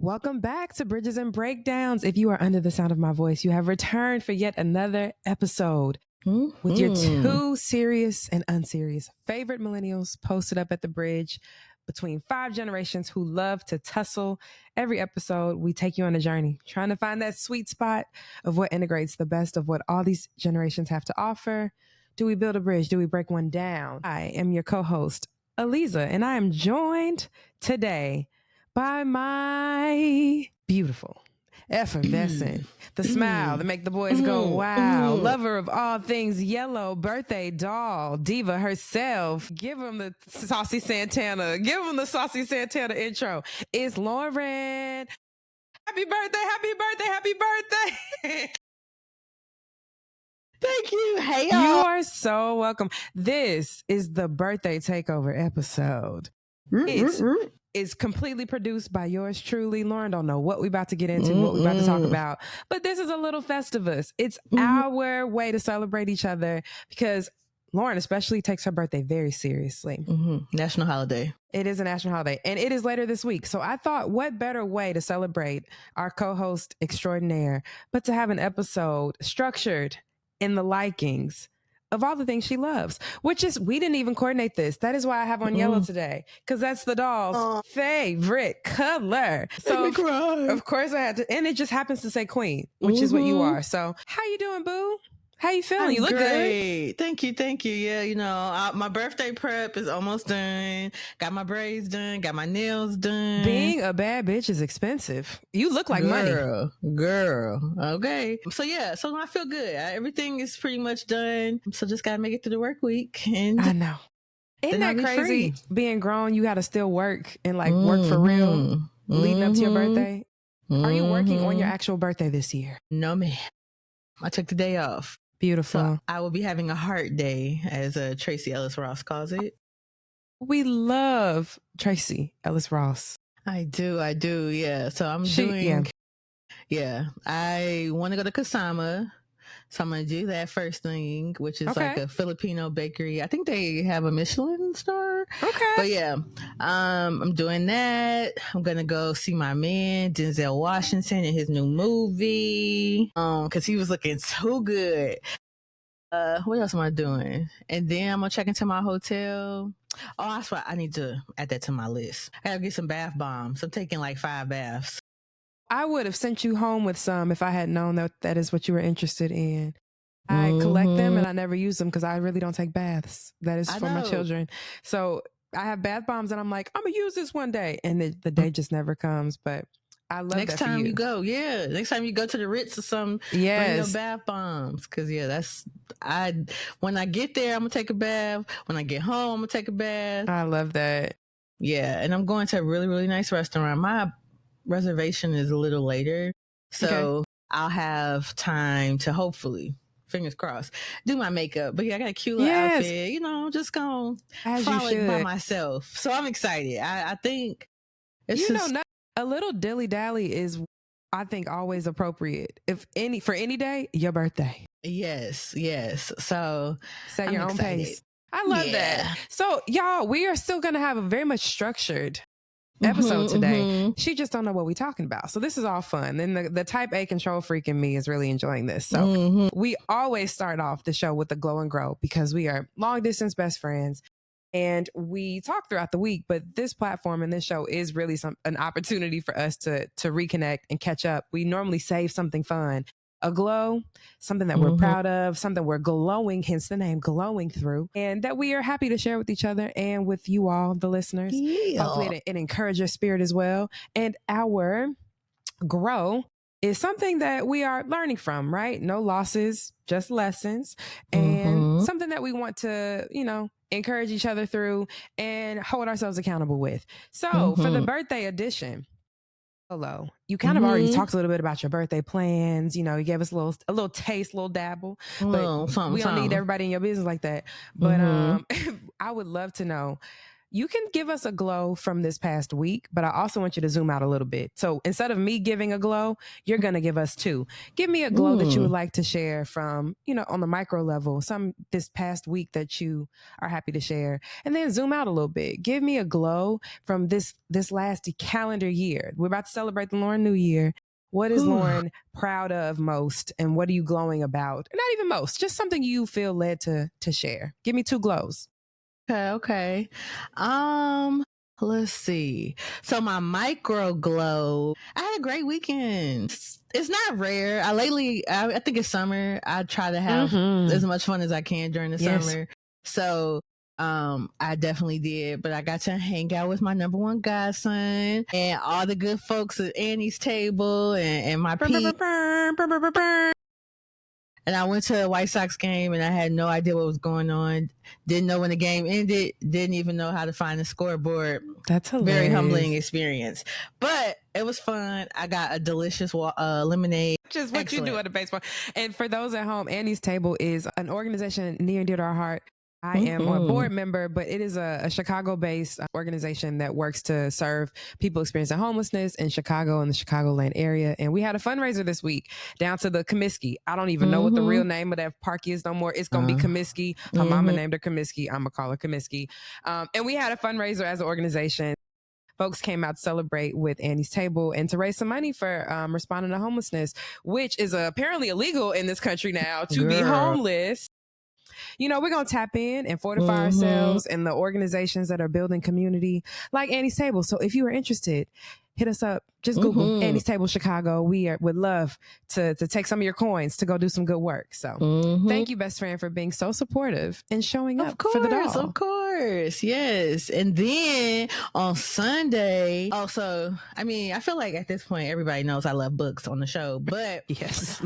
Welcome back to Bridges and Breakdowns. If you are under the sound of my voice, you have returned for yet another episode with your two serious and unserious favorite millennials posted up at the bridge between 5 generations who love to tussle. Every episode, we take you on a journey, trying to find that sweet spot of what integrates the best of what all these generations have to offer. Do we build a bridge? Do we break one down? I am your co-host, Aliza, and I am joined today by my beautiful, effervescent, the smile that make the boys go wow, lover of all things yellow, birthday doll, diva herself. Give him the saucy Santana. Give him the saucy Santana intro. It's Lorryn. Happy birthday, happy birthday, happy birthday. Thank you. Hey, y'all. You are so welcome. This is the birthday takeover episode. It's completely produced by yours truly. Lorryn don't know what we about to get into, what we about to talk about. But this is a little Festivus. It's our way to celebrate each other because Lorryn especially takes her birthday very seriously. National holiday. It is a national holiday. And it is later this week. So I thought, what better way to celebrate our co-host extraordinaire, but to have an episode structured in the likings of all the things she loves, which is, we didn't even coordinate this. That is why I have on yellow today, because that's the doll's favorite color. So of course I had to, and it just happens to say queen, which is what you are. So how you doing, boo? How you feeling? You look great. Good. Thank you. Yeah, you know, my birthday prep is almost done. Got my braids done. Got my nails done. Being a bad bitch is expensive. You look like money. Girl. Okay. So yeah, so I feel good. Everything is pretty much done. So just gotta make it through the work week. And I know. Isn't that crazy? Being grown, you gotta still work and like work for real leading up to your birthday. Are you working on your actual birthday this year? No, man. I took the day off. Beautiful. So I will be having a heart day, as Tracy Ellis Ross calls it. We love Tracy Ellis Ross. I do. Yeah. So I want to go to Kasama. So I'm going to do that first thing, which is like a Filipino bakery. I think they have a Michelin star. Okay. But yeah, I'm doing that. I'm going to go see my man, Denzel Washington, in his new movie. Cause he was looking so good. What else am I doing? And then I'm going to check into my hotel. Oh, that's why I need to add that to my list. I got to get some bath bombs. I'm taking like 5 baths. I would have sent you home with some if I had known that is what you were interested in. I collect them and I never use them because I really don't take baths. That is for my children. So I have bath bombs and I'm like, I'm going to use this one day. And the day just never comes. But I love next that for time you go. Yeah. Next time you go to the Ritz or something, bring your bath bombs. Because, yeah, when I get there, I'm going to take a bath. When I get home, I'm going to take a bath. I love that. Yeah. And I'm going to a really, really nice restaurant. My reservation is a little later, so I'll have time to hopefully, fingers crossed, do my makeup. But yeah, I got a cute little outfit, you know, just gonna frolic by myself. So I'm excited. I think it's a little dilly dally is, I think, always appropriate. For any day, your birthday. Yes. So set your own pace. I love that. So y'all, we are still gonna have a very much structured episode today. She just don't know what we're talking about. So this is all fun. And the type A control freak in me is really enjoying this. So we always start off the show with the glow and grow because we are long distance best friends and we talk throughout the week. But this platform and this show is really an opportunity for us to reconnect and catch up. We normally save something fun. A glow, something that we're proud of, something we're glowing, hence the name, glowing through, and that we are happy to share with each other and with you all, the listeners. Yeah. Hopefully it encourages your spirit as well. And our grow is something that we are learning from, right? No losses, just lessons, and something that we want to, encourage each other through and hold ourselves accountable with. So for the birthday edition, hello. You kind of already talked a little bit about your birthday plans. You gave us a little taste, a little dabble. But we don't need everybody in your business like that. But I would love to know, you can give us a glow from this past week, but I also want you to zoom out a little bit. So instead of me giving a glow, you're going to give us two. Give me a glow that you would like to share from, on the micro level, some this past week that you are happy to share. And then zoom out a little bit. Give me a glow from this last calendar year. We're about to celebrate the Lorryn New Year. What is Lorryn proud of most, and what are you glowing about? Not even most, just something you feel led to share. Give me two glows. Okay. Let's see. So my micro glow, I had a great weekend. It's not rare. I think it's summer. I try to have as much fun as I can during the summer. So I definitely did, but I got to hang out with my number one godson and all the good folks at Annie's table and my and I went to a White Sox game and I had no idea what was going on. Didn't know when the game ended. Didn't even know how to find the scoreboard. That's hilarious. Very humbling experience. But it was fun. I got a delicious lemonade. Just what you do at a baseball. And for those at home, Annie's Table is an organization near and dear to our heart. I am a board member, but it is a Chicago-based organization that works to serve people experiencing homelessness in Chicago and the Chicagoland area. And we had a fundraiser this week down to the Comiskey. I don't even know what the real name of that park is no more. It's going to be Comiskey. Her mama named her Comiskey. I'm going to call her Comiskey. And we had a fundraiser as an organization. Folks came out to celebrate with Annie's Table and to raise some money for responding to homelessness, which is apparently illegal in this country now to be homeless. We're going to tap in and fortify ourselves and the organizations that are building community like Annie's Table. So if you are interested, hit us up. Just Google Annie's Table Chicago. We would love to take some of your coins to go do some good work. So thank you, best friend, for being so supportive and showing up for the doll. Of course. Yes. And then on Sunday, also, I feel like at this point, everybody knows I love books on the show, but yes,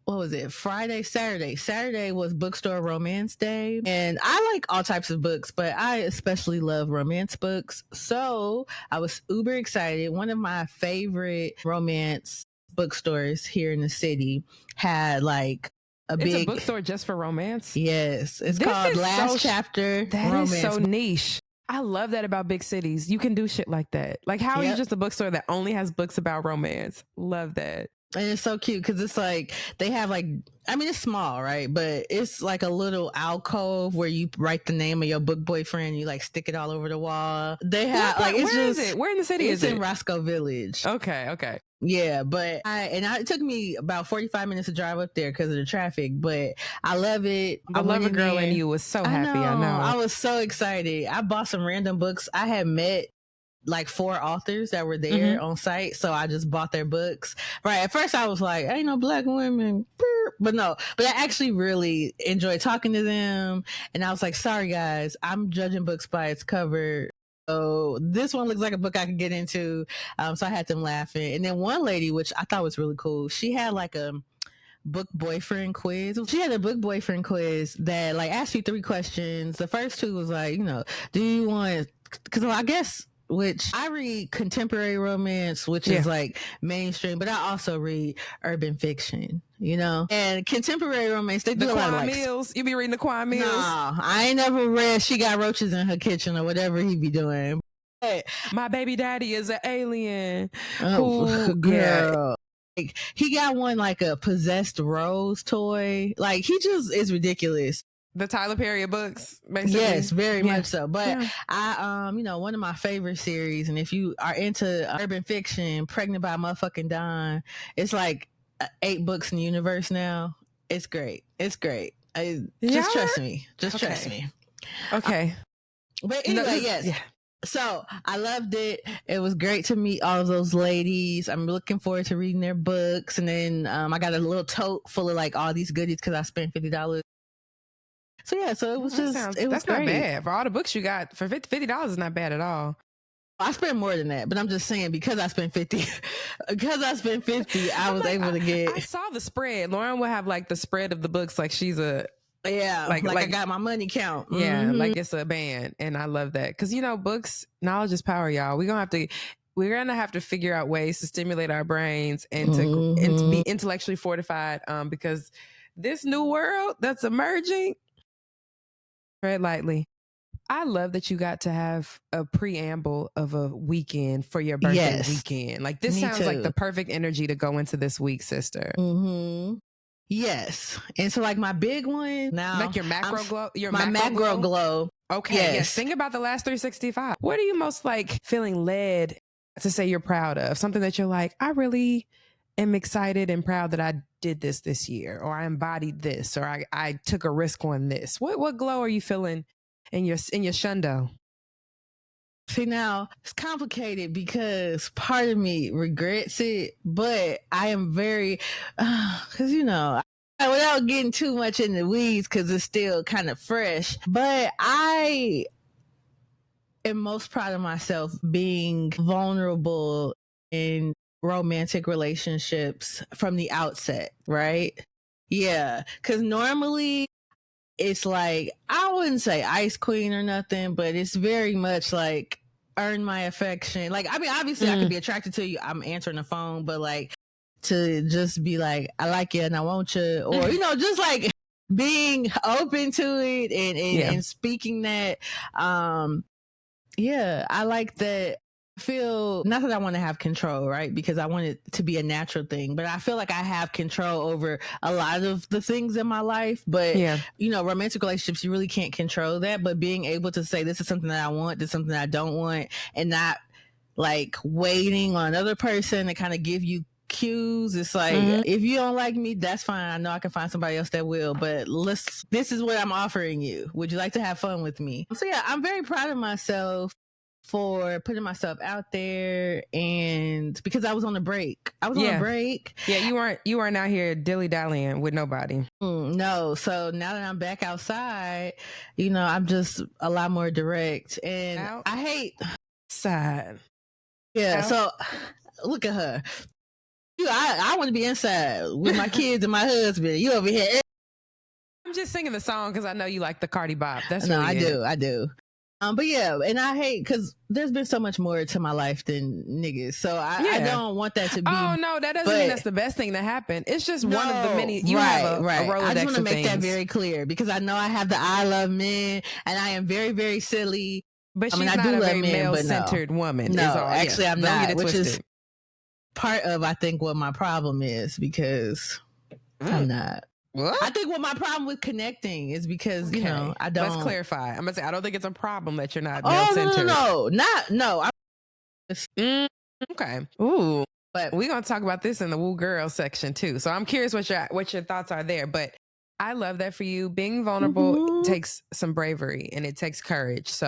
what was it? Saturday was Bookstore Romance Day. And I like all types of books, but I especially love romance books. So I was uber excited. One of my favorite romance bookstores here in the city had like it's a bookstore just for romance? Yes. It's called Last Chapter That Romance. is so niche. I love that about big cities. You can do shit like that. Like, how are you just a bookstore that only has books about romance? Love that. And it's so cute because it's like they have like, it's small, right? But it's like a little alcove where you write the name of your book boyfriend. You like stick it all over the wall. They have where is it? Where in the city is it? It's in Roscoe Village. Okay. Yeah, but it took me about 45 minutes to drive up there because of the traffic, but I love it. The lover girl in you was so happy. I know. I was so excited. I bought some random books. I had met like 4 authors that were there on site, so I just bought their books. Right, at first I was like, ain't no black women, but I actually really enjoyed talking to them, and I was like, sorry guys, I'm judging books by its cover. So this one looks like a book I could get into. So I had them laughing. And then one lady, which I thought was really cool, she had like a book boyfriend quiz. She had a book boyfriend quiz that like asked you 3 questions. The first 2 was like, do you want, because I guess, which I read contemporary romance, which is like mainstream, but I also read urban fiction, and contemporary romance, they do a lot of like Mills. You be reading the Quan Mills? No, I ain't never read She Got Roaches in Her Kitchen or whatever he be doing. But My Baby Daddy is an Alien. Oh, girl. Like, he got one like a possessed rose toy. Like, he just is ridiculous. The Tyler Perry books, basically. Yes, very much so. But I, one of my favorite series, and if you are into urban fiction, Pregnant by Motherfucking Dawn, it's like 8 books in the universe now. It's great. Just trust me. Trust me. Okay. But anyway, yes. Yeah. So I loved it. It was great to meet all of those ladies. I'm looking forward to reading their books. And then I got a little tote full of like all these goodies because I spent $50. So yeah, so it was that's great. Not bad. For all the books you got, for $50 is not bad at all. I spent more than that, but I'm just saying because I spent 50, I was able to get. I saw the spread. Lorryn will have like the spread of the books, like she's a like I got my money count. Yeah, like it's a band, and I love that because books, knowledge is power, y'all. We're gonna have to figure out ways to stimulate our brains and to be intellectually fortified. Because this new world that's emerging. Tread lightly. I love that you got to have a preamble of a weekend for your birthday weekend. Like, this sounds like the perfect energy to go into this week, sister. Yes. And so like my big one now, like your macro glow, my macro glow. Okay. Yes. Think about the last 365. What are you most like feeling led to say you're proud of? Something that you're like, I really am excited and proud that I did this year, or I embodied this, or I took a risk on this. What glow are you feeling in your shundo? See, now it's complicated because part of me regrets it, but I am very, because without getting too much in the weeds, because it's still kind of fresh, but I am most proud of myself being vulnerable in romantic relationships from the outset, right? Yeah, because normally it's like, I wouldn't say ice queen or nothing, but it's very much like earn my affection. Like, I mean, obviously I could be attracted to you. I'm answering the phone, but like to just be like, I like you and I want you, or, just like being open to it and speaking that. Yeah, I like that. Feel not that I want to have control, right? Because I want it to be a natural thing, but I feel like I have control over a lot of the things in my life. But romantic relationships, you really can't control that. But being able to say, this is something that I want, this is something that I don't want, and not like waiting on another person to kind of give you cues. It's like, if you don't like me, that's fine. I know I can find somebody else that will, but this is what I'm offering you. Would you like to have fun with me? So yeah, I'm very proud of myself for putting myself out there, and because I was on a break. On a break. Yeah, you weren't out here dilly-dallying with nobody. No. So now that I'm back outside, I'm just a lot more direct, and I hate side. Yeah. Out. So look at her. I want to be inside with my kids and my husband. You over here. I'm just singing the song because I know you like the Cardi Bop. That's no, really I do. But yeah, and I hate, because there's been so much more to my life than niggas, so I don't want that to be. Oh no, that doesn't mean that's the best thing to happen. It's just one of the many. You have a Rolodex. I just want to make things. that very clear, because I know I have the I love men, and I am very, very silly. But she's not a very male-centered woman. No, actually, I'm not. Which is part of, I think, what my problem is, because I'm not. What? I think what my problem with connecting is because, I don't. Let's clarify. I'm going to say, I don't think it's a problem that you're not male-centered. No. Okay. Ooh. But we're going to talk about this in the Woo Girl section too. So I'm curious what your thoughts are there. But I love that for you. Being vulnerable takes some bravery and it takes courage. So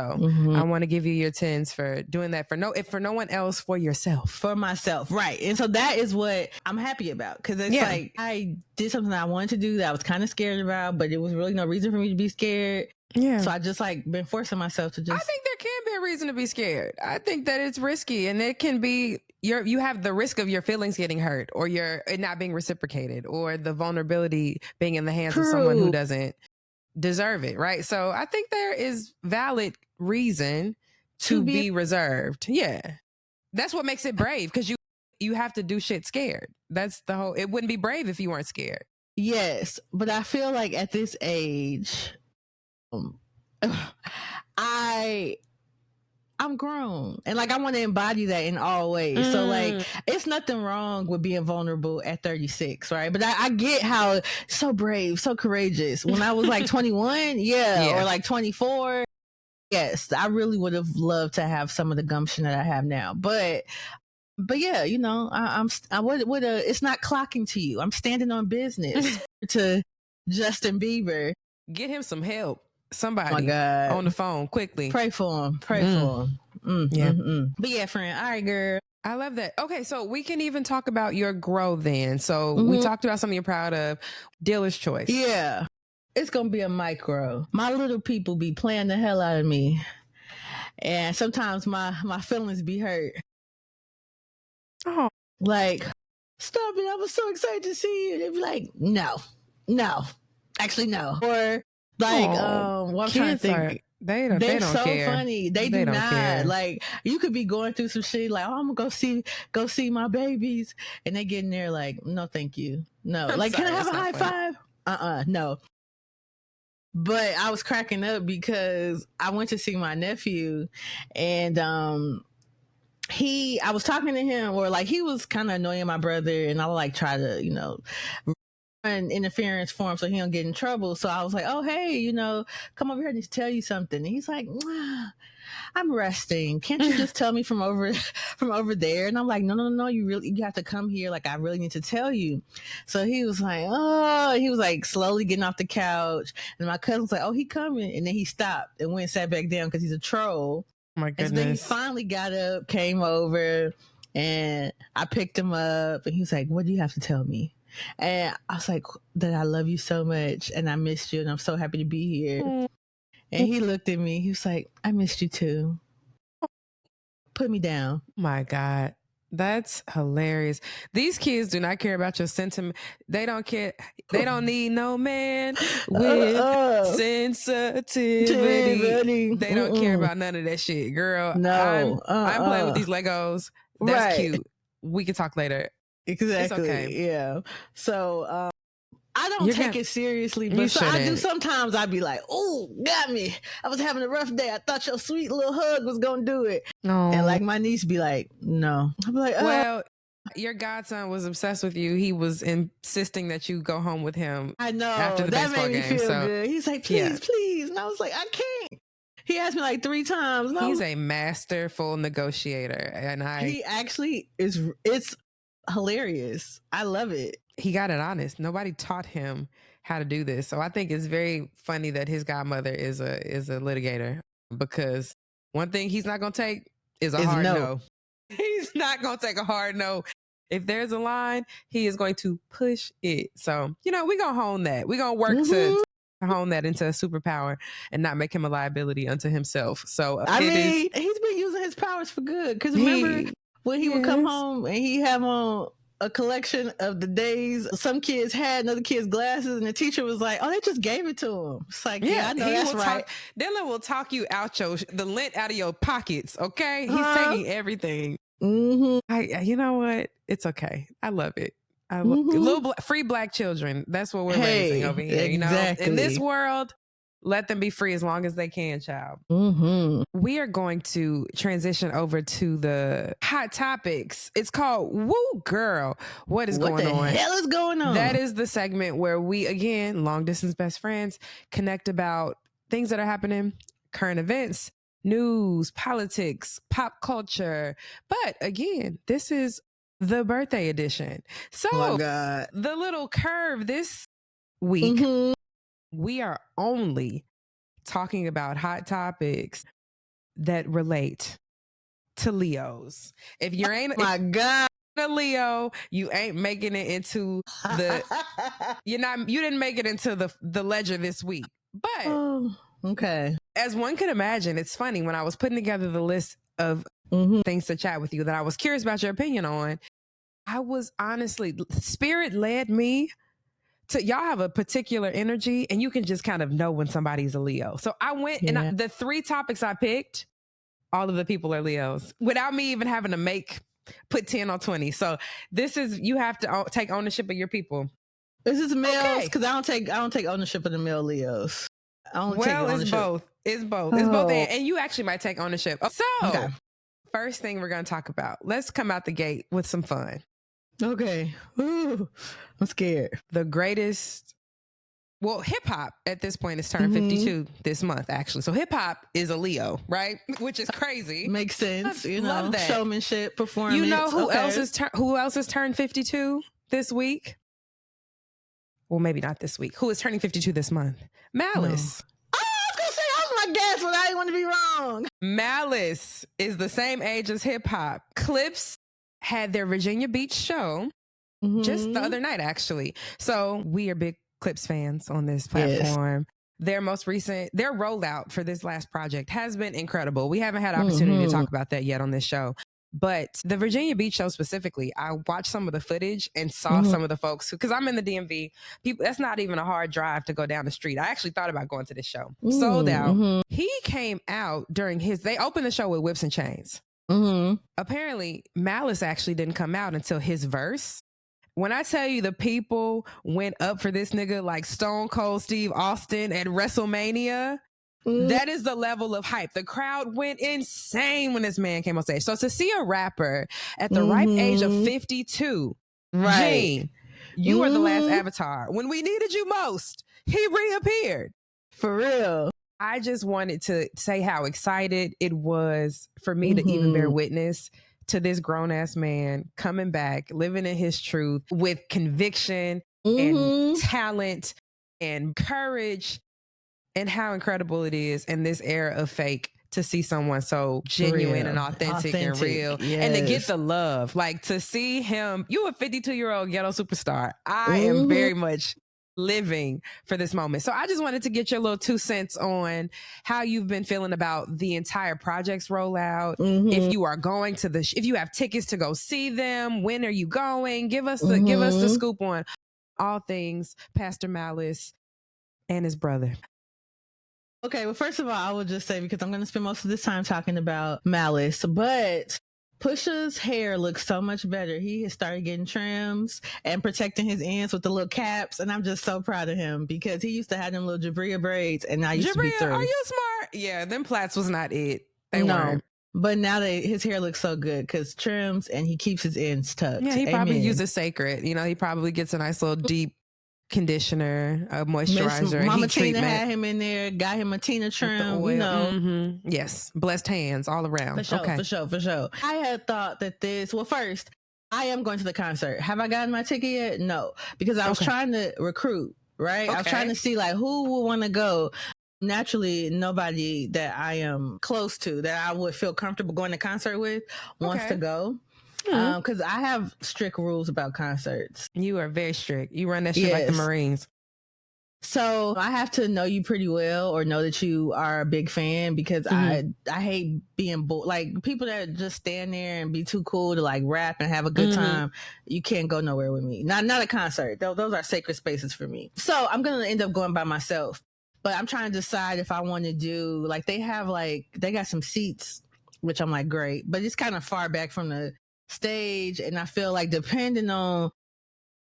I want to give you your 10s for doing that if for no one else, for yourself. For myself. Right. And so that is what I'm happy about. Because it's like, I did something I wanted to do that I was kind of scared about, but it was really no reason for me to be scared. Yeah. So I just been forcing myself to just. I think there can be a reason to be scared. I think that it's risky, and it can be you have the risk of your feelings getting hurt, or it not being reciprocated, or the vulnerability being in the hands of someone who doesn't deserve it. Right. So I think there is valid reason to be reserved. Yeah. That's what makes it brave, because you have to do shit scared. That's the whole. It wouldn't be brave if you weren't scared. Yes, but I feel like at this age, I'm grown, and like I want to embody that in all ways. So like, it's nothing wrong with being vulnerable at 36, right? But I get how so brave, so courageous. When I was like 21, or like 24, yes, I really would have loved to have some of the gumption that I have now. But yeah, it's not clocking to you. I'm standing on business to Justin Bieber. Get him some help. Somebody on the phone quickly. Pray for him. For him. But yeah, friend. All right, girl. I love that. Okay, so we can even talk about your growth then. So we talked about something you're proud of. Dealer's choice. Yeah. It's going to be a micro. My little people be playing the hell out of me. And sometimes my feelings be hurt. Oh. Like, stop it. I was so excited to see you. They'd be like, no. Actually, no. Or like, what I'm trying to think. They don't so care. Funny. They do not care. Like, you could be going through some shit like, oh, I'm gonna go see my babies, and they get in there like, no, thank you. No. Like, can I have a high five? No. But I was cracking up because I went to see my nephew, and I was talking to him, or like he was kind of annoying my brother, and I would like try to, run interference for him so he don't get in trouble. So I was like, oh hey, come over here, I need to tell you something. And he's like, I'm resting. Can't you just tell me from over there? And I'm like, no, you have to come here. Like, I really need to tell you. So he was like slowly getting off the couch. And my cousin was like, oh, he coming. And then he stopped and went and sat back down because he's a troll. My goodness. And so then he finally got up, came over, and I picked him up. And he was like, what do you have to tell me? And I was like, that I love you so much and I missed you and I'm so happy to be here. And he looked at me. He was like, I missed you too. Put me down. My God. That's hilarious. These kids do not care about your sentiment. They don't care. They don't need no man with sensitivity. They don't care about none of that shit, girl. No. I'm playing with these Legos. That's cute. We can talk later. Exactly. It's okay. Yeah. So I don't take it seriously, but so I do sometimes. I'd be like, oh, got me. I was having a rough day. I thought your sweet little hug was going to do it. No. And like my niece be like, no. I'd be like, well, your godson was obsessed with you. He was insisting that you go home with him. I know. After the that baseball made me game, feel good. He's like, please. And I was like, I can't. He asked me like 3 times. He's a masterful negotiator. And he actually is. It's hilarious. I love it. He got it honest. Nobody taught him how to do this. So I think it's very funny that his godmother is a litigator, because one thing he's not going to take is a hard no. He's not going to take a hard no. If there's a line, he is going to push it. So, we're going to hone that. We're going to work to hone that into a superpower and not make him a liability unto himself. So he's been using his powers for good. Because remember when he would come home and he have on a collection of the days some kids had, other kids' glasses, and the teacher was like, oh, they just gave it to him. It's like, I know that's right. Dylan will talk you out the lint out of your pockets, okay? He's taking everything. You know what? It's okay. I love it. I love free black children. That's what we're raising over here. Exactly. In this world, let them be free as long as they can, child. We are going to transition over to the hot topics. It's called Woo Girl. What is going on? What the hell is going on? That is the segment where we, again, long distance best friends, connect about things that are happening, current events, news, politics, pop culture. But again, this is the birthday edition. So the little curve this week, we are only talking about hot topics that relate to Leos. If you ain't a Leo, you ain't making it into you didn't make it into the ledger this week. But okay. As one could imagine, it's funny when I was putting together the list of things to chat with you that I was curious about your opinion on. I was honestly, spirit led me to, y'all have a particular energy and you can just kind of know when somebody's a Leo. So I went and the 3 topics I picked, all of the people are Leos without me even having to put 10 on 20. So this is, you have to take ownership of your people. This is males, because I don't take ownership of the male Leos. It's both. It's both. And you actually might take ownership. So first thing we're going to talk about, let's come out the gate with some fun. Okay. Ooh, I'm scared. The greatest, hip hop at this point is turned 52 this month, actually. So hip hop is a Leo, right? Which is crazy. Makes sense. Love that. Showmanship, performance. You know who else is turned 52 this week? Well, maybe not this week. Who is turning 52 this month? Malice. No. Oh, I was going to say, that was my guess, but I didn't want to be wrong. Malice is the same age as hip hop. Clipse had their Virginia Beach show just the other night, actually. So we are big Clipse fans on this platform. Their most recent, their rollout for this last project has been incredible. We haven't had opportunity to talk about that yet on this show. But the Virginia Beach show specifically, I watched some of the footage and saw some of the folks, because I'm in the DMV. People, that's not even a hard drive to go down the street. I actually thought about going to this show. Sold out. He came out during they opened the show with Whips and Chains. Apparently, Malice actually didn't come out until his verse. When I tell you the people went up for this nigga like Stone Cold Steve Austin at WrestleMania, that is the level of hype. The crowd went insane when this man came on stage. So to see a rapper at the ripe age of 52, Gene, you were the last avatar. When we needed you most, he reappeared. For real. I just wanted to say how excited it was for me to even bear witness to this grown-ass man coming back, living in his truth with conviction and talent and courage, and how incredible it is in this era of fake to see someone so genuine and authentic and real, and to get the love. Like, to see him, you a 52-year-old ghetto superstar. I am very much living for this moment. So I just wanted to get your little 2 cents on how you've been feeling about the entire project's rollout. If you are going to if you have tickets to go see them, when are you going? Give us the scoop on all things Pastor Malice and his brother. Okay, well, first of all, I will just say, because I'm going to spend most of this time talking about Malice, but Pusha's hair looks so much better. He has started getting trims and protecting his ends with the little caps, and I'm just so proud of him, because he used to have them little Jabria braids, and I used to be through. Are you smart? Yeah, them plaits was not it. They weren't. But now his hair looks so good because trims, and he keeps his ends tucked. Yeah, he probably uses Sacred. You know, he probably gets a nice little deep conditioner, a moisturizer, Mama heat Tina treatment. Had him in there, got him a Tina trim, you know. Yes, blessed hands all around. For sure. I had thought that first, I am going to the concert. Have I gotten my ticket yet? No, because I was trying to recruit, right? I was trying to see like who would want to go. Naturally, nobody that I am close to, that I would feel comfortable going to concert with, wants to go. Because I have strict rules about concerts. You are very strict. You run that shit like the Marines. So I have to know you pretty well, or know that you are a big fan, because I hate being like people that just stand there and be too cool to like rap and have a good time. You can't go nowhere with me. Not a concert. Those are sacred spaces for me. So I'm gonna end up going by myself. But I'm trying to decide if I want to do like they got some seats, which I'm like, great, but it's kind of far back from the stage, and I feel like depending on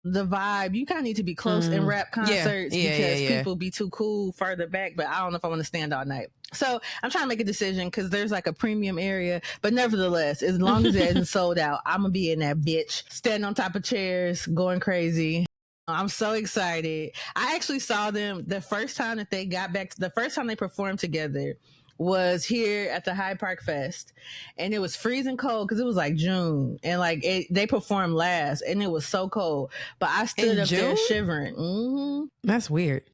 the vibe, you kind of need to be close in rap concerts, because people be too cool further back. But I don't know if I want to stand all night. So I'm trying to make a decision, because there's like a premium area, but nevertheless, as long as it isn't sold out, I'm gonna be in that bitch, standing on top of chairs, going crazy. I'm so excited. I actually saw them the first time that they got back. The first time they performed together was here at the Hyde Park Fest, and it was freezing cold because it was like June, and like they performed last, and it was so cold. But I stood up there shivering. That's weird.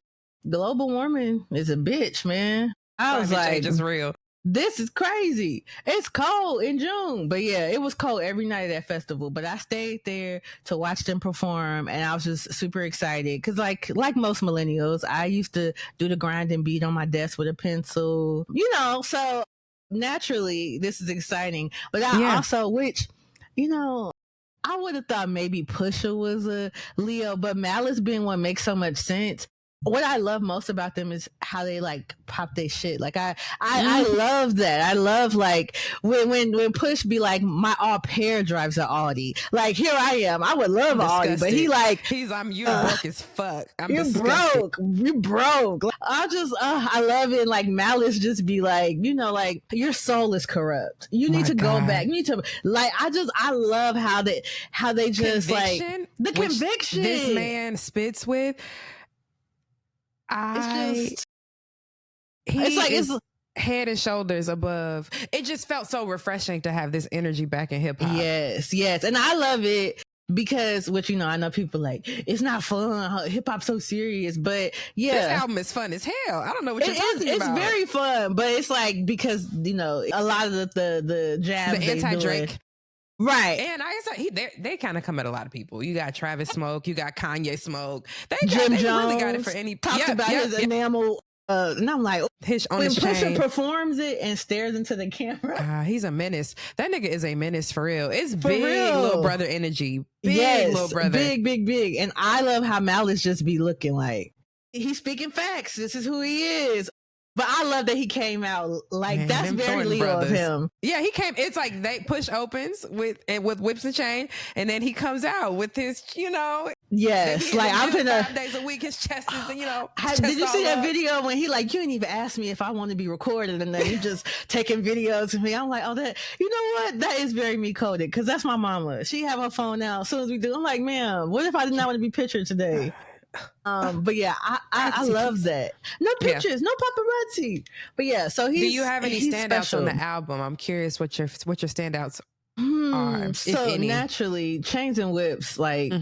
Global warming is a bitch, man. I was like, it's real. This is crazy. It's cold in June. But yeah, it was cold every night at that festival. But I stayed there to watch them perform, and I was just super excited. Because like most millennials, I used to do the grind and beat on my desk with a pencil. You know, so naturally, this is exciting. But I also, which, you know, I would have thought maybe Pusha was a Leo, but Malice being one makes so much sense. What I love most about them is how they like pop their shit. Like I love that. I love like when Push be like, my au pair drives an Audi. Like, here I am. I would love an Audi, but he like you're broke as fuck. You're broke. You broke. I love it. Like Malice just be like, you know, like your soul is corrupt. You need to go back. You need to like. I love how they just conviction, like the conviction this man spits with. It's head and shoulders above. It just felt so refreshing to have this energy back in hip hop. Yes. And I love it because, which, you know, I know people like, it's not fun. Hip hop's so serious, but yeah. This album is fun as hell. I don't know what you're talking about. It's very fun, but it's like, because, you know, a lot of the jabs, the anti-Drake. Right. And I guess they kind of come at a lot of people. You got Travis Smoke, you got Kanye Smoke. They Jones really got it for any. Talked about his enamel. And I'm like, when Pusha performs it and stares into the camera. He's a menace. That nigga is a menace for real. It's for big real. Little brother energy. Big little brother. Big. And I love how Malice just be looking like, he's speaking facts. This is who he is. But I love that he came out like, man, that's very Leo brothers. of him. Yeah, he came. It's like they push opens with whips and chain, and then he comes out with his, Yes, like I'm gonna 5 days a week. His chest is, Did you see that video when he like, you didn't even ask me if I want to be recorded, and then you just taking videos of me? I'm like, oh, that, you know what? That is very me coded, because that's my mama. She have her phone out as soon as we do. I'm like, man, what if I did not want to be pictured today? But yeah, I love that. No pictures, no paparazzi. But yeah, so he's. Do you have any standouts special on the album? I'm curious what your standouts are. So naturally, Chains and Whips, like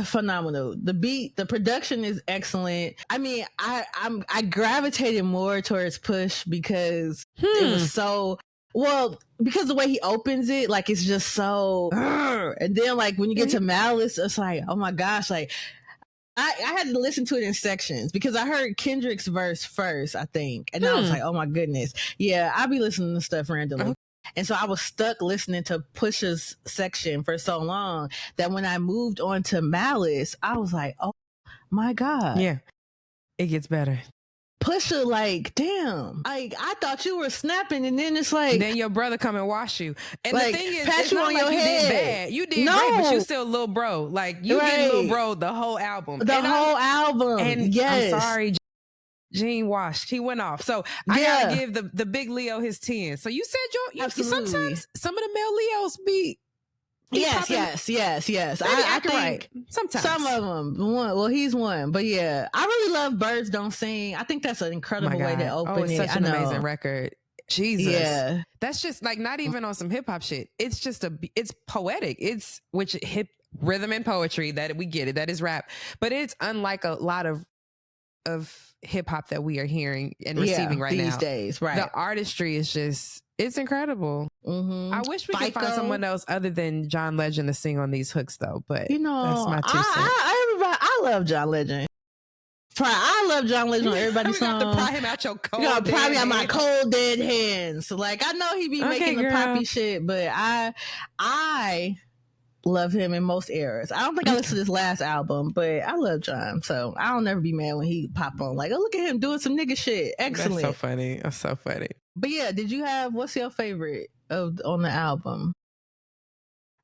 phenomenal. The beat, the production is excellent. I mean, I gravitated more towards Push because it was so. Well, because the way he opens it, like it's just so. And then like when you get to Malice, it's like, oh my gosh, like. I had to listen to it in sections because I heard Kendrick's verse first, I think. And I was like, oh my goodness. Yeah, I'll be listening to stuff randomly. Okay. And so I was stuck listening to Push's section for so long that when I moved on to Malice, I was like, oh my God. Yeah, it gets better. Pusha, like, damn, like I thought you were snapping, and then it's like, then your brother come and wash you, and like, the thing is, pat it's you not on like your you head. did bad. You did great, but you still little bro. Like you did little bro the whole album, album. And yes, I'm sorry, Gene washed. He went off. So I gotta give the big Leo his 10. So you said you sometimes some of the male Leos be. Yes. I think right. Sometimes some of them. Well, he's one, but yeah, I really love Birds Don't Sing. I think that's an incredible way to open it's it. Such an amazing record. Jesus, yeah, that's just like not even on some hip hop shit. It's just it's poetic. It's hip rhythm and poetry that we get it. That is rap, but it's unlike a lot of hip hop that we are hearing and receiving right these now. Days. Right, the artistry is just. It's incredible. I wish we could find someone else other than John Legend to sing on these hooks, though. But that's my 2 cents. I love John Legend. I love John Legend on everybody's song. You have to pry him out your cold. You gotta pry me out my cold dead hands. Like I know he be making the poppy shit, but I love him in most eras. I don't think I listened to this last album, but I love John, so I'll never be mad when he pop on. Like, oh, look at him doing some nigga shit. Excellent. That's so funny. That's so funny. But yeah, what's your favorite on the album?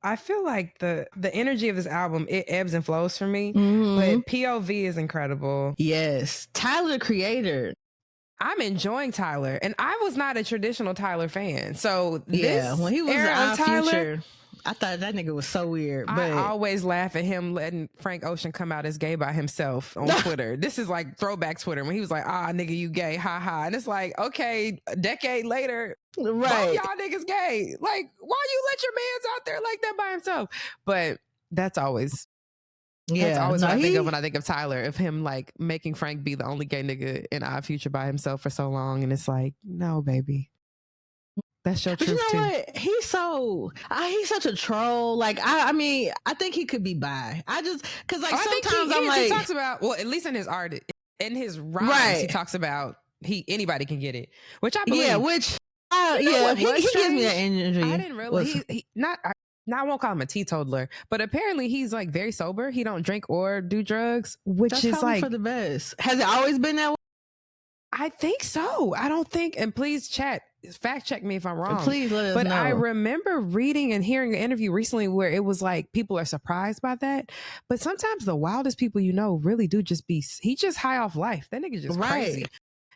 I feel like the energy of this album, it ebbs and flows for me, but POV is incredible. Yes. Tyler, the Creator. I'm enjoying Tyler, and I was not a traditional Tyler fan. So when he was on Future, I thought that nigga was so weird. But I always laugh at him letting Frank Ocean come out as gay by himself on Twitter. This is like throwback Twitter when he was like, nigga, you gay, ha ha. And it's like, okay, a decade later, right? Y'all niggas gay. Like, why you let your mans out there like that by himself? But that's always what I think of when I think of Tyler, of him like making Frank be the only gay nigga in our Future by himself for so long. And it's like, no, baby. That's your truth, you know what? He's such a troll. Like, I mean, I think he could be bi. I just, because like sometimes I'm like, he talks about, well, at least in his art, in his rhymes, he talks about anybody can get it, which I believe. Yeah, which, he gives me that energy. I didn't realize I won't call him a teetotaler, but apparently he's like very sober. He don't drink or do drugs, which is like for the best. Has it always been that way? I think so. I don't think, and please fact check me if I'm wrong. Please let us know. But I remember reading and hearing an interview recently where it was like people are surprised by that. But sometimes the wildest people really do just he just high off life. That nigga just crazy.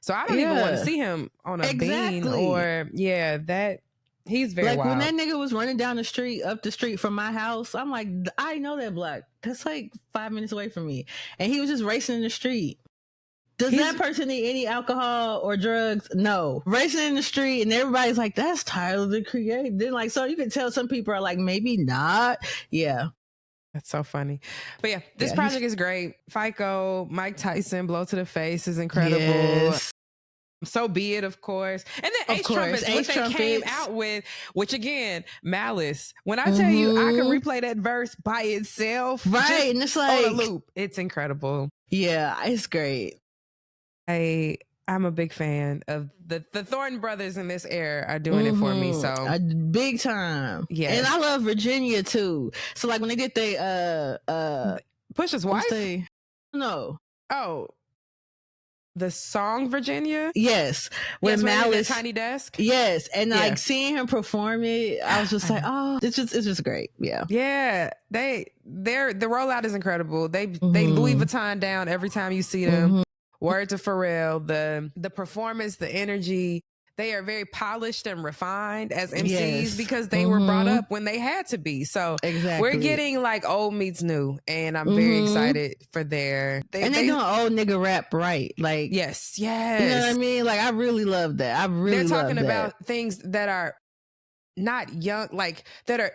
So I don't even want to see him on a bean or that. He's very wild. When that nigga was running down the street, up the street from my house, I'm like, I know that block. That's like 5 minutes away from me. And he was just racing in the street. Does that person need any alcohol or drugs? No. Racing in the street and everybody's like, that's Tyler, the Creator. Then like, so you can tell some people are like, maybe not. Yeah. That's so funny. But yeah, this project is great. FICO, Mike Tyson, Blow to the Face is incredible. Yes. So Be It, of course. And then Ace Trumpets, which they came out with, which again, Malice. When I tell you I can replay that verse by itself. Right. And it's like on a loop. It's incredible. Yeah, it's great. I'm a big fan of the Thornton brothers in this era are doing it for me. So big time. Yeah. And I love Virginia too. So like when they did Push's wife? No. Oh. the song Virginia. Yes, with Malice, that tiny desk. Yes, and like seeing him perform it, I was just like, oh, it's just great. Yeah, the rollout is incredible. They Louis Vuitton down every time you see them. Word to Pharrell, the performance, the energy. They are very polished and refined as MCs because they were brought up when they had to be. So we're getting like old meets new, and I'm very excited for their. They're doing old nigga rap right. Like yes, you know what I mean. Like I really love that. They're talking about things that are not young, like that are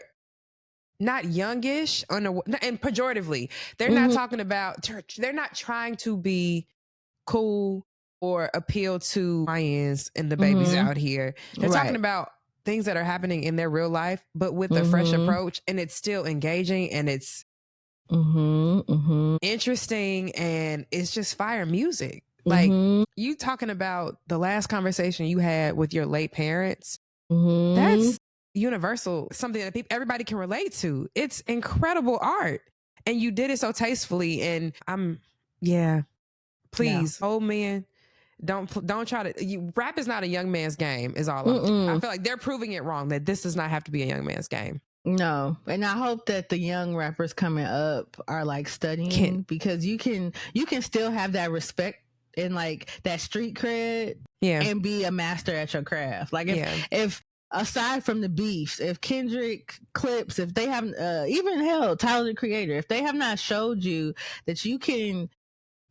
not youngish and pejoratively. They're not talking about. They're not trying to be cool or appeal to YNs and the babies out here. They're talking about things that are happening in their real life, but with a fresh approach, and it's still engaging and it's interesting, and it's just fire music. Like you talking about the last conversation you had with your late parents. That's universal, something that everybody can relate to. It's incredible art, and you did it so tastefully. And please, old men, don't try to. Rap is not a young man's game. Is all I feel like they're proving it wrong, that this does not have to be a young man's game. No, and I hope that the young rappers coming up are like studying, because you can still have that respect and like that street cred, and be a master at your craft. Like if aside from the beefs, if Kendrick, Clipse, if they haven't even hell, Tyler the Creator, if they have not showed you that you can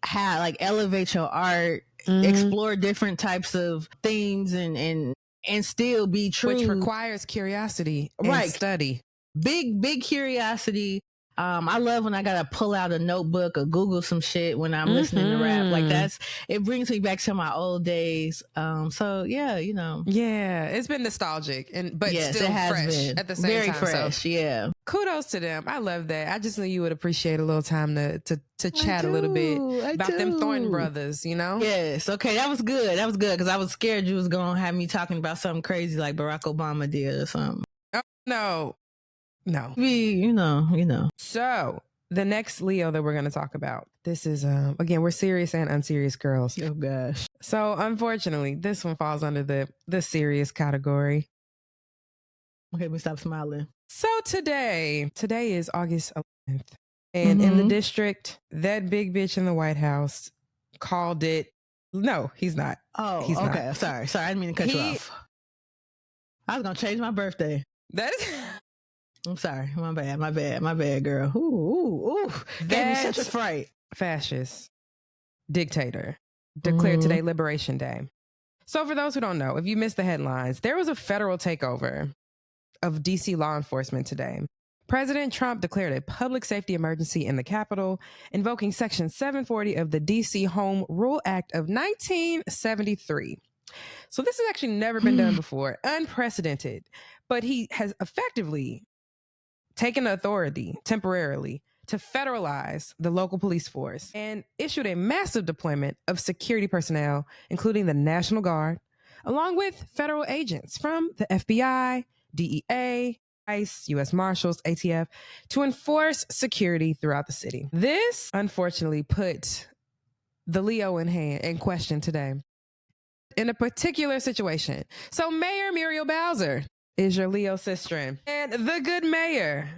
have like elevate your art, explore different types of themes and still be true, which requires curiosity and study. Big curiosity. I love when I gotta pull out a notebook or Google some shit when I'm listening to rap. Like it brings me back to my old days. So yeah, you know. Yeah, it's been nostalgic but still fresh at the same very time. Very fresh, so kudos to them. I love that. I just knew you would appreciate a little time to chat a little bit about them Thornton brothers, you know? Yes. Okay, that was good. Because I was scared you was gonna have me talking about something crazy like Barack Obama did or something. Oh, no. You know. So the next Leo that we're going to talk about, this is, again, we're serious and unserious girls. Oh, gosh. So unfortunately, this one falls under the serious category. Okay, we stop smiling. So today is August 11th. And in the district, that big bitch in the White House called it. No, he's not. Oh, he's okay. Not. Sorry. I didn't mean to cut you off. I was going to change my birthday. That is... I'm sorry. My bad, girl. Ooh. Gave me such a fright. Fascist dictator declared today Liberation Day. So for those who don't know, if you missed the headlines, there was a federal takeover of DC law enforcement today. President Trump declared a public safety emergency in the Capitol, invoking Section 740 of the DC Home Rule Act of 1973. So this has actually never been done before, unprecedented, but he has effectively taken authority temporarily to federalize the local police force and issued a massive deployment of security personnel, including the National Guard, along with federal agents from the FBI, DEA, ICE, U.S. Marshals, ATF, to enforce security throughout the city. This, unfortunately, put the Leo in question today in a particular situation. So Mayor Muriel Bowser is your Leo sister. And the good mayor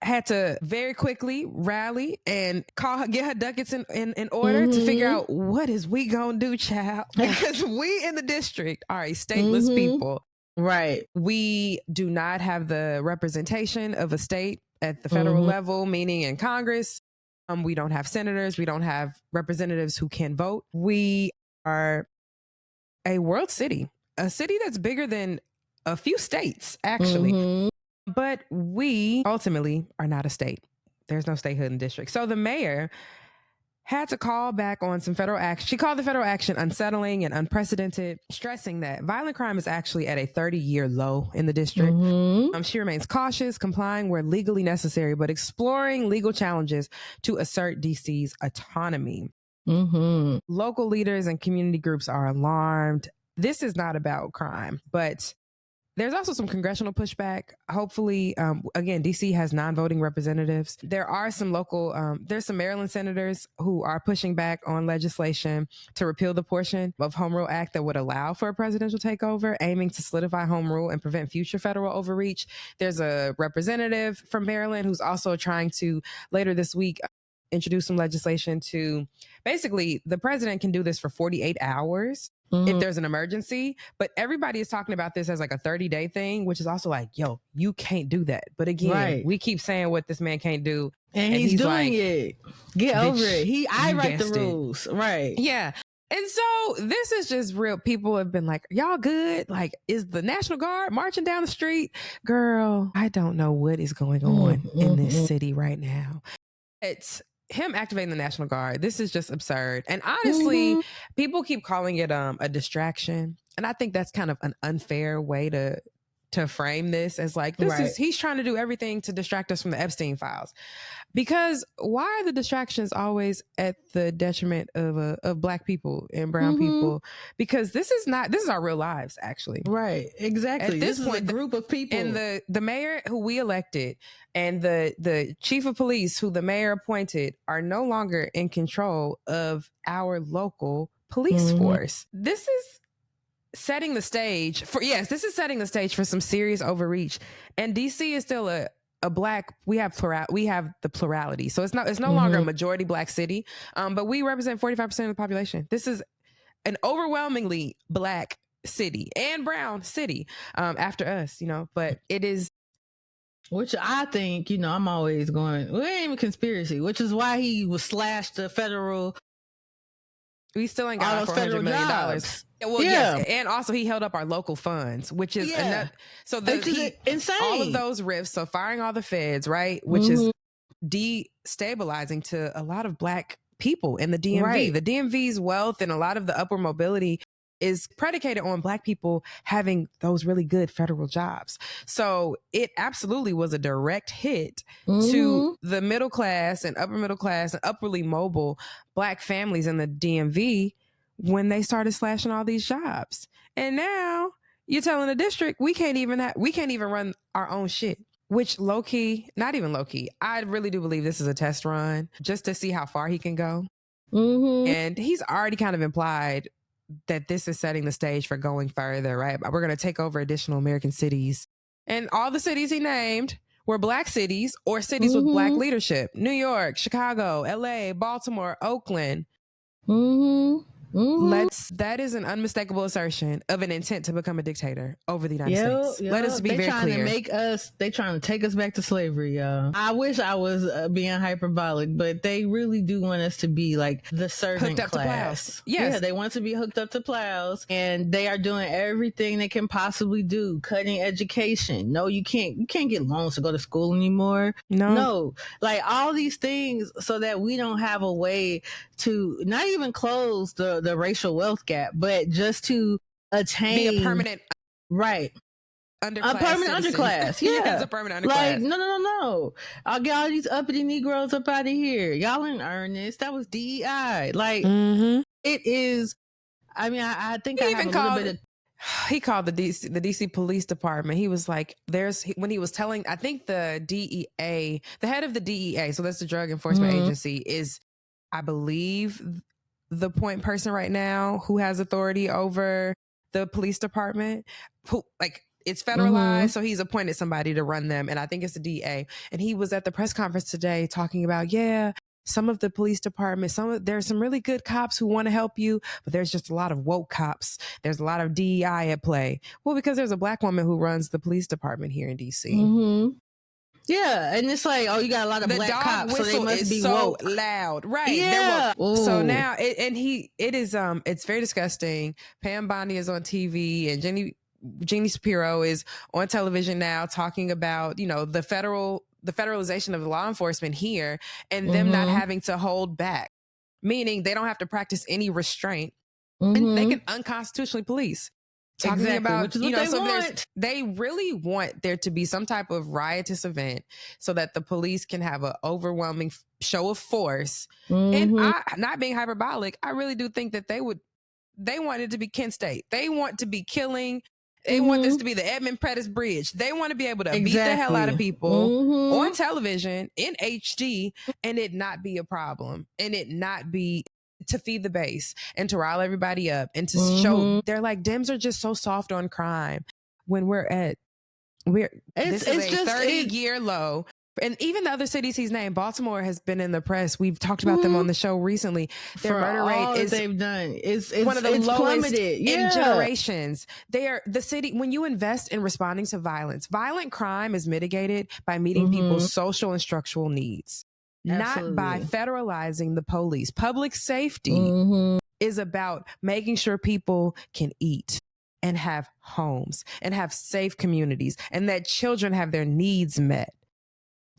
had to very quickly rally and get her ducats in order to figure out, what is we gonna do, child? Because we in the district are a stateless people. Right. We do not have the representation of a state at the federal level, meaning in Congress. We don't have senators. We don't have representatives who can vote. We are a world city, a city that's bigger than a few states, actually. But we ultimately are not a state. There's no statehood in the district. So the mayor had to call back on some federal action. She called the federal action unsettling and unprecedented, stressing that violent crime is actually at a 30-year low in the district. She remains cautious, complying where legally necessary, but exploring legal challenges to assert DC's autonomy. Local leaders and community groups are alarmed. This is not about crime, but There's also some congressional pushback. Hopefully, again, DC has non-voting representatives. There are some local, there's some Maryland senators who are pushing back on legislation to repeal the portion of Home Rule Act that would allow for a presidential takeover, aiming to solidify home rule and prevent future federal overreach. There's a representative from Maryland who's also trying to, later this week, introduce some legislation to basically the president can do this for 48 hours. If there's an emergency, but everybody is talking about this as like a 30-day thing, which is also like, yo, you can't do that. But again, we keep saying what this man can't do. And he's doing like, it. Get over it. I write the rules. Right. Yeah. And so this is just real. People have been like, y'all good? Like, is the National Guard marching down the street? Girl, I don't know what is going on in this city right now. It's him activating the National Guard. This is just absurd. And honestly, people keep calling it a distraction. And I think that's kind of an unfair way to frame this as like, this is, he's trying to do everything to distract us from the Epstein files. Because why are the distractions always at the detriment of Black people and brown people? Because this is our real lives, actually. Right. Exactly. At this point, is a group of people. And the mayor who we elected and the chief of police who the mayor appointed are no longer in control of our local police force. This is setting the stage for some serious overreach. And DC is still a Black, we have the plurality. So it's no longer a majority Black city. But we represent 45% of the population. This is an overwhelmingly Black city and brown city after us, but it is. Which I think, I'm always going, we ain't even conspiracy, which is why he was slashed the federal. We still ain't got $400 million. Well, yes, and also he held up our local funds, which is enough. So insane. All of those rifts, so firing all the feds, right, which is destabilizing to a lot of Black people in the DMV. Right. The DMV's wealth and a lot of the upward mobility is predicated on Black people having those really good federal jobs. So it absolutely was a direct hit to the middle class and upper middle class and upwardly mobile Black families in the DMV when they started slashing all these jobs. And now you're telling the district we can't even run our own shit. Which not even low key, I really do believe this is a test run just to see how far he can go. And he's already kind of implied that this is setting the stage for going further, right? We're going to take over additional American cities. And all the cities he named were Black cities or cities with Black leadership. New York, Chicago, LA, Baltimore, Oakland. That is an unmistakable assertion of an intent to become a dictator over the United States. Let us be very clear. They trying to take us back to slavery, y'all. I wish I was being hyperbolic, but they really do want us to be like the servant hooked up class. To plows. Yes. Yeah, they want to be hooked up to plows, and they are doing everything they can possibly do. Cutting education. No, you can't get loans to go to school anymore. No, like all these things so that we don't have a way to not even close the racial wealth gap, but just to attain be a permanent underclass. Yeah, it's a permanent underclass. Like no. I'll get all these uppity Negroes up out of here. Y'all didn't earn this. That was DEI. Like it is. I mean, I think I have a little bit of. He called the DC Police Department. He was like, when he was telling, I think the DEA, the head of the DEA, so that's the Drug Enforcement Agency, is, I believe, the point person right now who has authority over the police department, who like it's federalized. So he's appointed somebody to run them. And I think it's the DA. And he was at the press conference today talking about, some of the police departments, there's some really good cops who want to help you, but there's just a lot of woke cops. There's a lot of DEI at play. Well, because there's a Black woman who runs the police department here in DC. Yeah, and it's like, you got a lot of Black cops, so they must be so woke. Loud, right? Yeah. So now, it's very disgusting. Pam Bondi is on TV, and Jeannie Shapiro is on television now talking about the federalization of law enforcement here, and them not having to hold back, meaning they don't have to practice any restraint, and they can unconstitutionally police. Talking about, they really want there to be some type of riotous event so that the police can have an overwhelming show of force. And not being hyperbolic, I really do think that they want it to be Kent State. They want to be killing. They want this to be the Edmund Pettus Bridge. They want to be able to beat the hell out of people on television in HD and it not be a problem and it not be to feed the base and to rile everybody up and to show they're like, Dems are just so soft on crime when this is a 30-year low. And even the other cities he's named, Baltimore has been in the press. We've talked about them on the show recently. Their murder rate is they've done. It's one of the lowest plummeted. in generations. They are the city. When you invest in responding to violence, violent crime is mitigated by meeting people's social and structural needs, not by federalizing the police. Public safety is about making sure people can eat and have homes and have safe communities and that children have their needs met.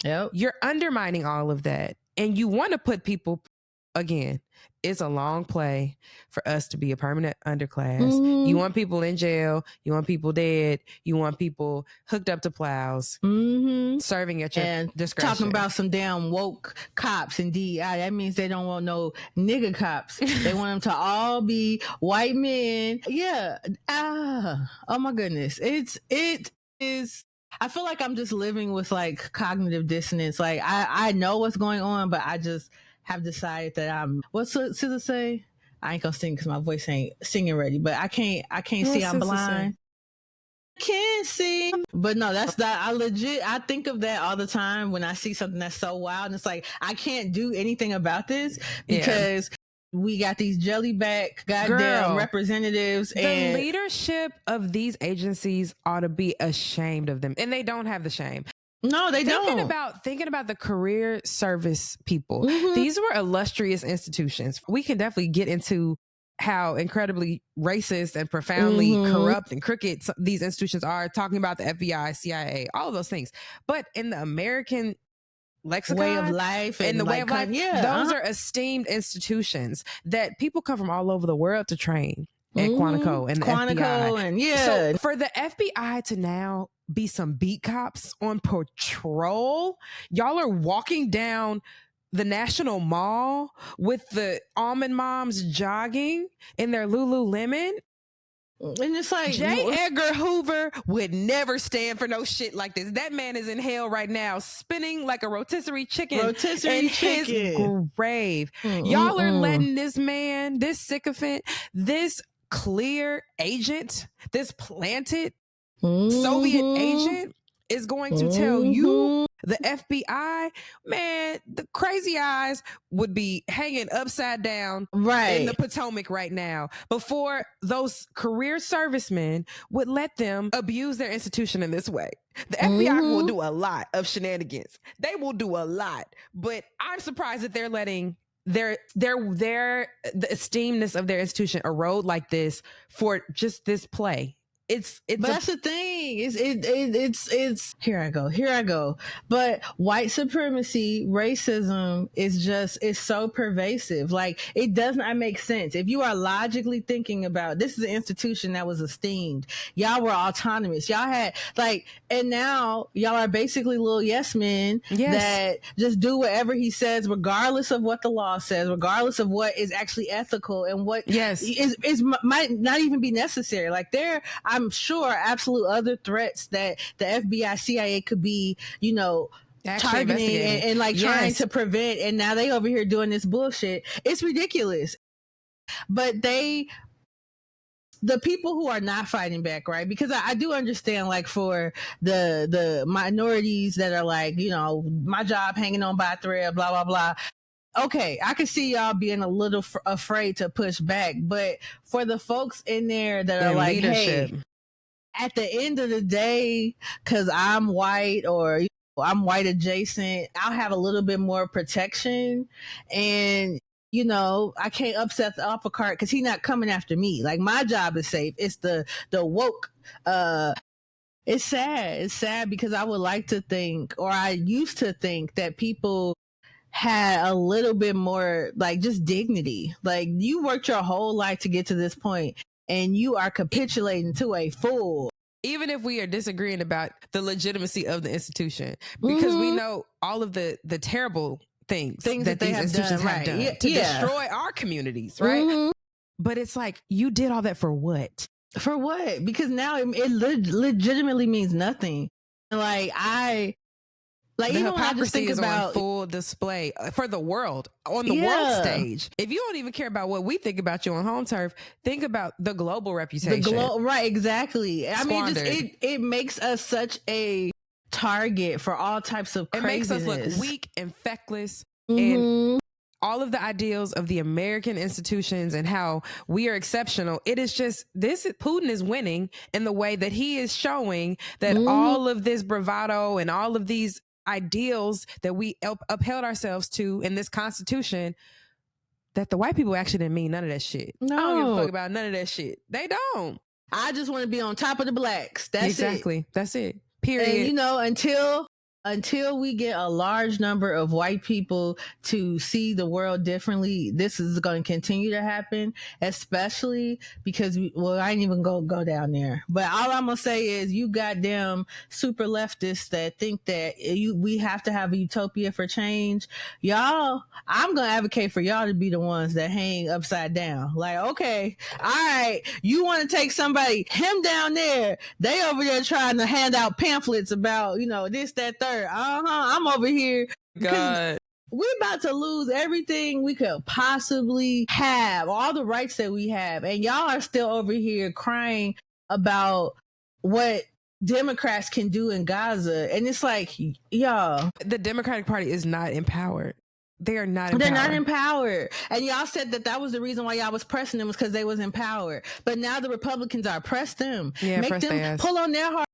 Yep. You're undermining all of that. And you want to put people, again, it's a long play for us to be a permanent underclass. You want people in jail. You want people dead. You want people hooked up to plows, serving at your discretion. Talking about some damn woke cops and DEI. That means they don't want no nigga cops. They want them to all be white men. Yeah. Oh my goodness. It is. I feel like I'm just living with like cognitive dissonance. Like I know what's going on, but I just have decided that what's SZA say? I ain't gonna sing because my voice ain't singing ready, but I can't see I'm blind. I can't see. But no, that's that. I think of that all the time when I see something that's so wild. And it's like, I can't do anything about this because we got these jellyback goddamn representatives. The leadership of these agencies ought to be ashamed of them. And they don't have the shame. No, they don't. Thinking about the career service people. These were illustrious institutions. We can definitely get into how incredibly racist and profoundly corrupt and crooked these institutions are, talking about the FBI, CIA, all of those things. But in the American lexicon, way of life and the way of life, those are esteemed institutions that people come from all over the world to train at Quantico and the FBI. So for the FBI to now be some beat cops on patrol, y'all are walking down the National Mall with the almond moms jogging in their Lululemon. And it's like, J. Edgar Hoover would never stand for no shit like this. That man is in hell right now, spinning like a rotisserie chicken in his grave. Y'all are letting this man, this sycophant, this clear agent, this planted Soviet agent is going to tell you, the FBI, man, the crazy eyes would be hanging upside down in the Potomac right now before those career servicemen would let them abuse their institution in this way. The FBI will do a lot of shenanigans. They will do a lot, but I'm surprised that they're letting the esteemedness of their institution erode like this for just this play. But that's the thing. It's here I go. But white supremacy, racism is so pervasive. Like, it does not make sense. If you are logically thinking about, this is an institution that was esteemed. Y'all were autonomous. Y'all had and now y'all are basically little yes men that just do whatever he says, regardless of what the law says, regardless of what is actually ethical and what might not even be necessary. Like, I'm sure absolute other threats that the FBI, CIA could be, targeting and trying to prevent. And now they over here doing this bullshit. It's ridiculous. But the people who are not fighting back, right? Because I do understand, like, for the minorities that are like, my job hanging on by a thread, blah, blah, blah. Okay, I can see y'all being a little afraid to push back. But for the folks in there that are like, leadership. Hey, at the end of the day, because I'm white or I'm white adjacent, I'll have a little bit more protection. And, I can't upset the apple cart because he's not coming after me. Like, my job is safe. It's the woke. It's sad. It's sad because I would like to think, or I used to think, that people had a little bit more, like, just dignity. Like, you worked your whole life to get to this point, and you are capitulating to a fool. Even if we are disagreeing about the legitimacy of the institution, because we know all of the terrible things that these institutions have done to destroy our communities, right? But it's like, you did all that for what? For what? Because now it legitimately means nothing. Like the even when I just hypocrisy think is about on full display for the world, on the world Yeah. stage. If you don't even care about what we think about you on home turf, think about the global reputation. Right, exactly. I mean, Squandered. it makes us such a target for all types of It makes craziness. us look weak and feckless, Mhm. and all of the ideals of the American institutions and how we are exceptional. It is just this: Putin is winning in the way that he is showing that all of this bravado and all of these ideals that we upheld ourselves to in this Constitution, that the white people actually didn't mean none of that shit. No. I don't give a fuck about none of that shit. They don't. I just want to be on top of the blacks. That's exactly. That's it. Period. And you know, until we get a large number of white people to see the world differently, this is going to continue to happen, especially because I ain't even go down there. But all I'm going to say is you goddamn super leftists that think that we have to have a utopia for change. Y'all, I'm going to advocate for y'all to be the ones that hang upside down. Like, okay, all right, you want to take somebody, him down there, they over there trying to hand out pamphlets about, this, that, third. I'm over here. God. We're about to lose everything we could possibly have, all the rights that we have. And y'all are still over here crying about what Democrats can do in Gaza. And it's like, y'all. The Democratic Party is not empowered. They are not empowered. They're not empowered. And y'all said that was the reason why y'all was pressing them, was because they was empowered. But now the Republicans are press them. Yeah, make them pull on their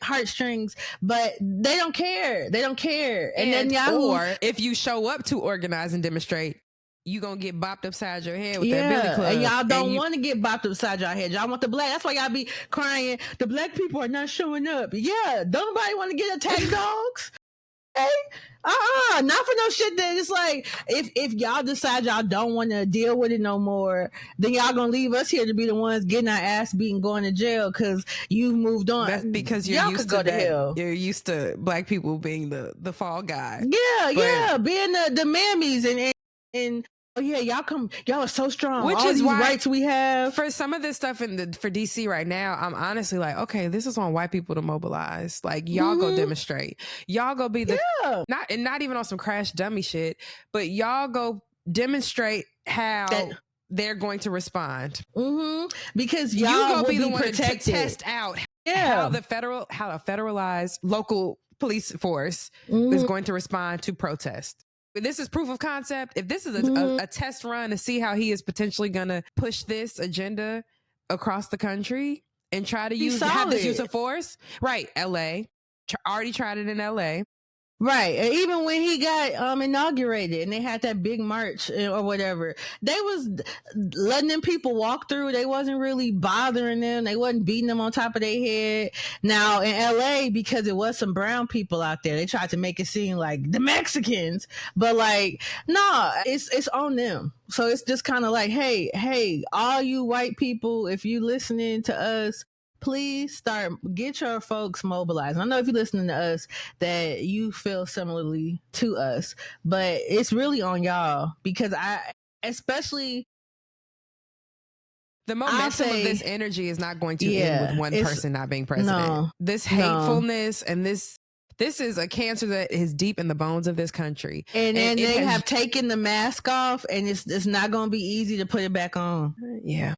heartstrings, but they don't care. They don't care. And then or if you show up to organize and demonstrate, you gonna get bopped upside your head with that billy club. And y'all don't want to get bopped upside your head. Y'all want the black. That's why y'all be crying. The black people are not showing up. Yeah, don't nobody want to get attacked dogs. Hey, not for no shit that it's like, if y'all decide y'all don't want to deal with it no more, then y'all gonna leave us here to be the ones getting our ass beaten, going to jail because you moved on. That's because you're used to hell. You're used to black people being the fall guy. Yeah, being the mammies and oh yeah, y'all are so strong. Which all is these why rights we have. For some of this stuff for DC right now, I'm honestly like, okay, this is on white people to mobilize. Like, y'all go demonstrate. Y'all go be the not even on some crash dummy shit, but y'all go demonstrate how they're going to respond. Because y'all go be the one to test out how a federalized local police force is going to respond to protest. This is proof of concept. If this is a test run to see how he is potentially going to push this agenda across the country and try to have this use of force, right? LA already tried it in LA. Right. And even when he got inaugurated and they had that big march or whatever, they was letting them people walk through. They wasn't really bothering them. They wasn't beating them on top of their head. Now in LA, because it was some brown people out there, they tried to make it seem like the Mexicans, but like, no, it's on them. So it's just kind of like, hey, all you white people, if you listening to us, please get your folks mobilized. I know if you're listening to us that you feel similarly to us, but it's really on y'all because especially the momentum of this energy is not going to end with one person not being president. No, this hatefulness and this is a cancer that is deep in the bones of this country. And they have taken the mask off, and it's not going to be easy to put it back on. Yeah.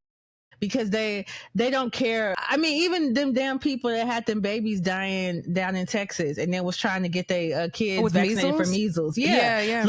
Because they don't care. I mean, even them damn people that had them babies dying down in Texas and then was trying to get their kids vaccinated for measles. Yeah.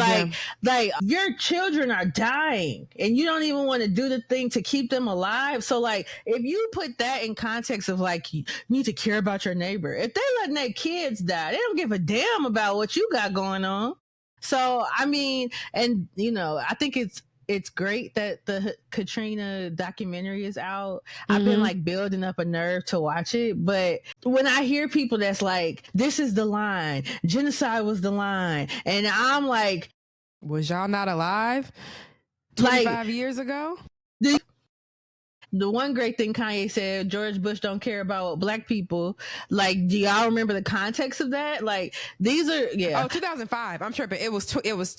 Like your children are dying and you don't even want to do the thing to keep them alive. So like, if you put that in context of like, you need to care about your neighbor. If they letting their kids die, they don't give a damn about what you got going on. So, I mean, and I think it's great that the Katrina documentary is out. I've been like building up a nerve to watch it. But when I hear people that's like, this is the line, genocide was the line. And I'm like, was y'all not alive 25 years ago? the one great thing Kanye said, George Bush don't care about black people. Like, do y'all remember the context of that? Like, these are, Oh, 2005. I'm tripping. It was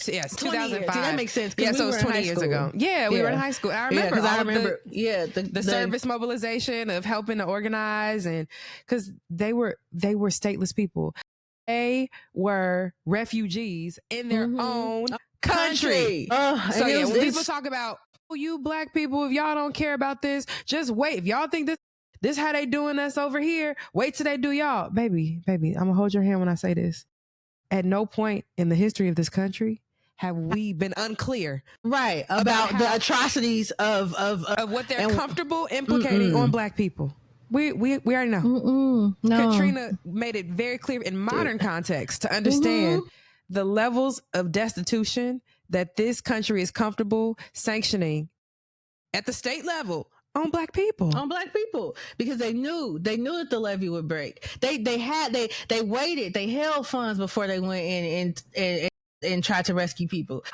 yes, 2005. See, that makes sense. Yeah, so it was 20 years ago. Yeah, we were in high school. I remember. Because I remember. The service mobilization of helping to organize, and because they were stateless people. They were refugees in their own country. So yeah, when people talk about, oh, you black people, if y'all don't care about this, just wait. If y'all think this how they doing us over here, wait till they do y'all. Baby, I'm gonna hold your hand when I say this. At no point in the history of this country have we been unclear, right, about the atrocities of what they're comfortable implicating on black people. We already know. No. Katrina made it very clear in modern context to understand the levels of destitution that this country is comfortable sanctioning at the state level on black people. Because they knew that the levee would break. They waited, they held funds before they went in and tried to rescue people.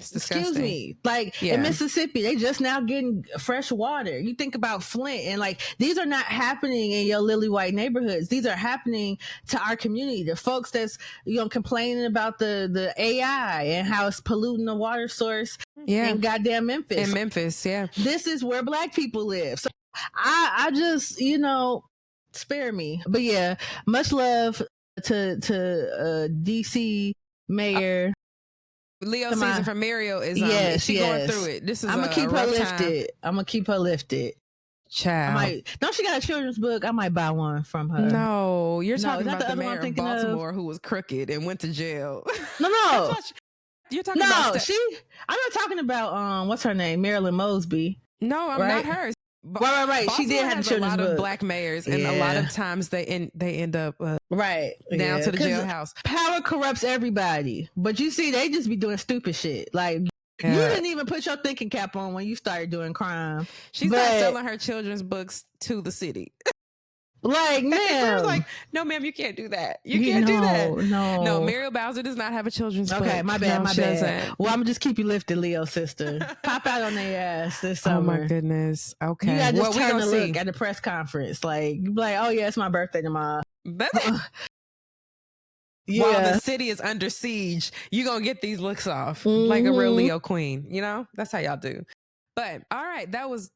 Excuse me. Like in Mississippi, they just now getting fresh water. You think about Flint, and like these are not happening in your lily white neighborhoods. These are happening to our community. The folks that's complaining about the AI and how it's polluting the water source in goddamn Memphis. This is where black people live. So I just spare me. But yeah, much love to DC Mayor. Leo season for Muriel is going through it. This is I'm gonna keep her lifted. I'm gonna keep her lifted. Child, don't she got a children's book? I might buy one from her. No, you're talking about the mayor of Baltimore who was crooked and went to jail. No. You're talking about I'm not talking about what's her name, Marilyn Mosby. No, I'm not her. Right. Baltimore she did have a children's book. A lot of black mayors, and a lot of times they end up down to the jailhouse. Power corrupts everybody, but you see, they just be doing stupid shit. Like you didn't even put your thinking cap on when you started doing crime. She started selling her children's books to the city. Like, man, I was like, no, ma'am, you can't do that. You can't do that. No, Muriel Bowser does not have a children's book. Okay, my bad. Well, I'm gonna just keep you lifted, Leo sister. Pop out on their ass this summer. Oh my goodness. Okay, you gotta just turn to look at the press conference. Like, you be like, oh yeah, it's my birthday tomorrow. While the city is under siege, you gonna get these looks off like a real Leo queen. That's how y'all do. But all right, that was,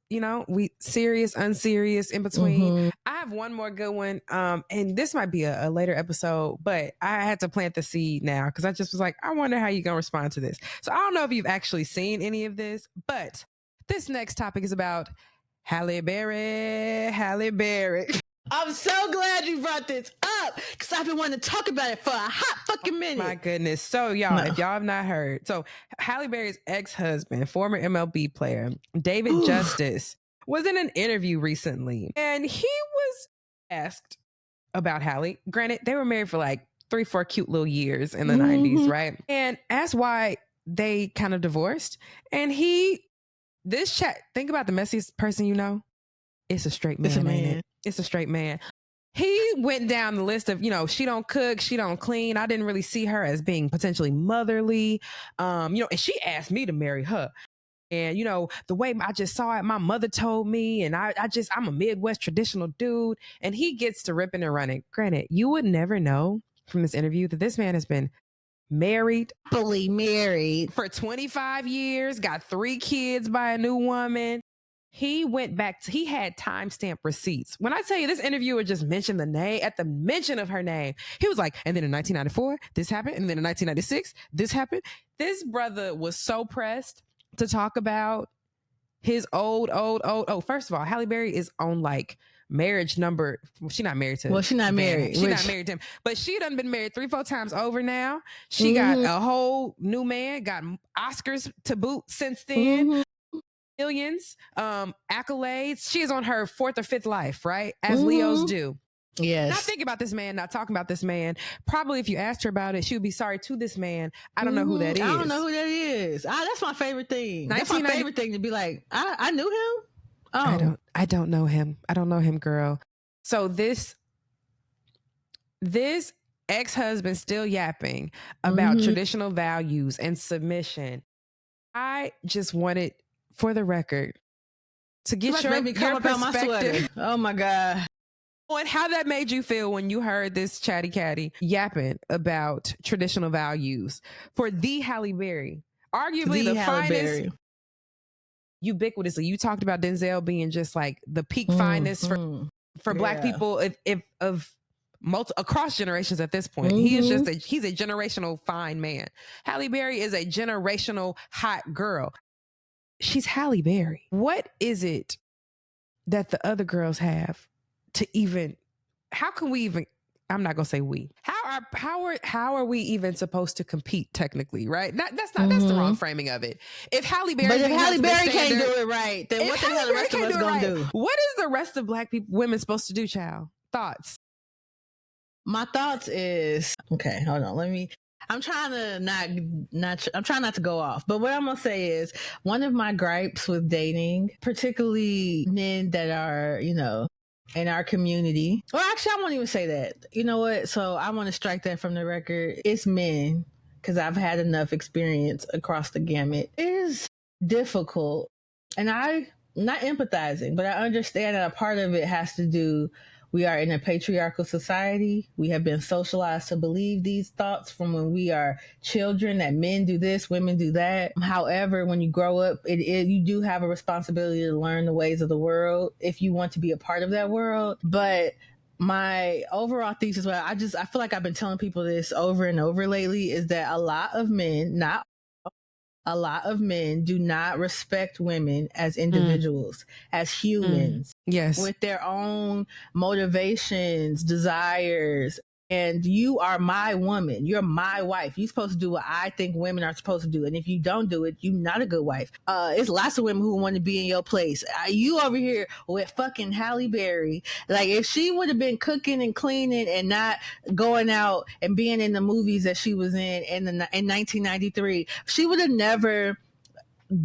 we serious, unserious, in between. I have one more good one. And this might be a later episode, but I had to plant the seed now because I just was like, I wonder how you're going to respond to this. So I don't know if you've actually seen any of this, but this next topic is about Halle Berry. I'm so glad you brought this up because I've been wanting to talk about it for a hot fucking minute. My goodness. So y'all, if y'all have not heard, so Halle Berry's ex-husband, former MLB player, David Justice, was in an interview recently, and he was asked about Halle. Granted, they were married for like 3-4 cute little years in the 90s, right? And asked why they kind of divorced. And this chat, think about the messiest person you know. It's a straight man. It's a man. Ain't it? It's a straight man. He went down the list of, she don't cook, she don't clean. I didn't really see her as being potentially motherly. And she asked me to marry her. And, the way I just saw it, my mother told me, and I'm a Midwest traditional dude. And he gets to ripping and running. Granted, you would never know from this interview that this man has been happily married for 25 years, got 3 kids by a new woman. He went back he had timestamp receipts. When I tell you, this interviewer just mentioned the name, at the mention of her name, he was like, and then in 1994, this happened. And then in 1996, this happened. This brother was so pressed to talk about his old. First of all, Halle Berry is on like marriage number. Well, she's not married to him. Well, she's not married. She's not married to him. But she done been married 3-4 times over now. She got a whole new man, got Oscars to boot since then. Millions, accolades. She is on her 4th or 5th life, right? As Leos do. Yes. Not thinking about this man, not talking about this man. Probably if you asked her about it, she would be sorry to this man. I don't know who that is. I don't know who that is. That's my favorite thing. That's my favorite thing, to be like, I knew him. Oh. I don't know him. I don't know him, girl. So this ex-husband still yapping about traditional values and submission. I just wanted, for the record, to get your perspective. Oh my God. On how that made you feel when you heard this chatty catty yapping about traditional values for the Halle Berry, arguably the finest, ubiquitously. You talked about Denzel being just like the peak finest for Black people across generations at this point. He is just he's a generational fine man. Halle Berry is a generational hot girl. She's Halle Berry. What is it that the other girls have to even, how can we even, I'm not gonna say we, how are we even supposed to compete technically, right? That's the wrong framing of it. If Halle Berry can't do it right, then what the hell the rest of us gonna do? What is the rest of Black women supposed to do, child? Thoughts? My thoughts is, okay, hold on, I'm trying not to go off, but what I'm gonna say is, one of my gripes with dating, particularly men that are, in our community, or actually I won't even say that. You know what? So I want to strike that from the record. It's men, because I've had enough experience across the gamut. It is difficult, and I'm not empathizing, but I understand that a part of it has to do, we are in a patriarchal society. We have been socialized to believe these thoughts from when we are children, that men do this, women do that. However, when you grow up, you do have a responsibility to learn the ways of the world if you want to be a part of that world. But my overall thesis, I feel like I've been telling people this over and over lately, is that a lot of men do not respect women as individuals, as humans, with their own motivations, desires. And you are my woman. You're my wife. You're supposed to do what I think women are supposed to do. And if you don't do it, you're not a good wife. It's lots of women who want to be in your place. You over here with fucking Halle Berry. Like, if she would have been cooking and cleaning and not going out and being in the movies that she was in 1993, she would have never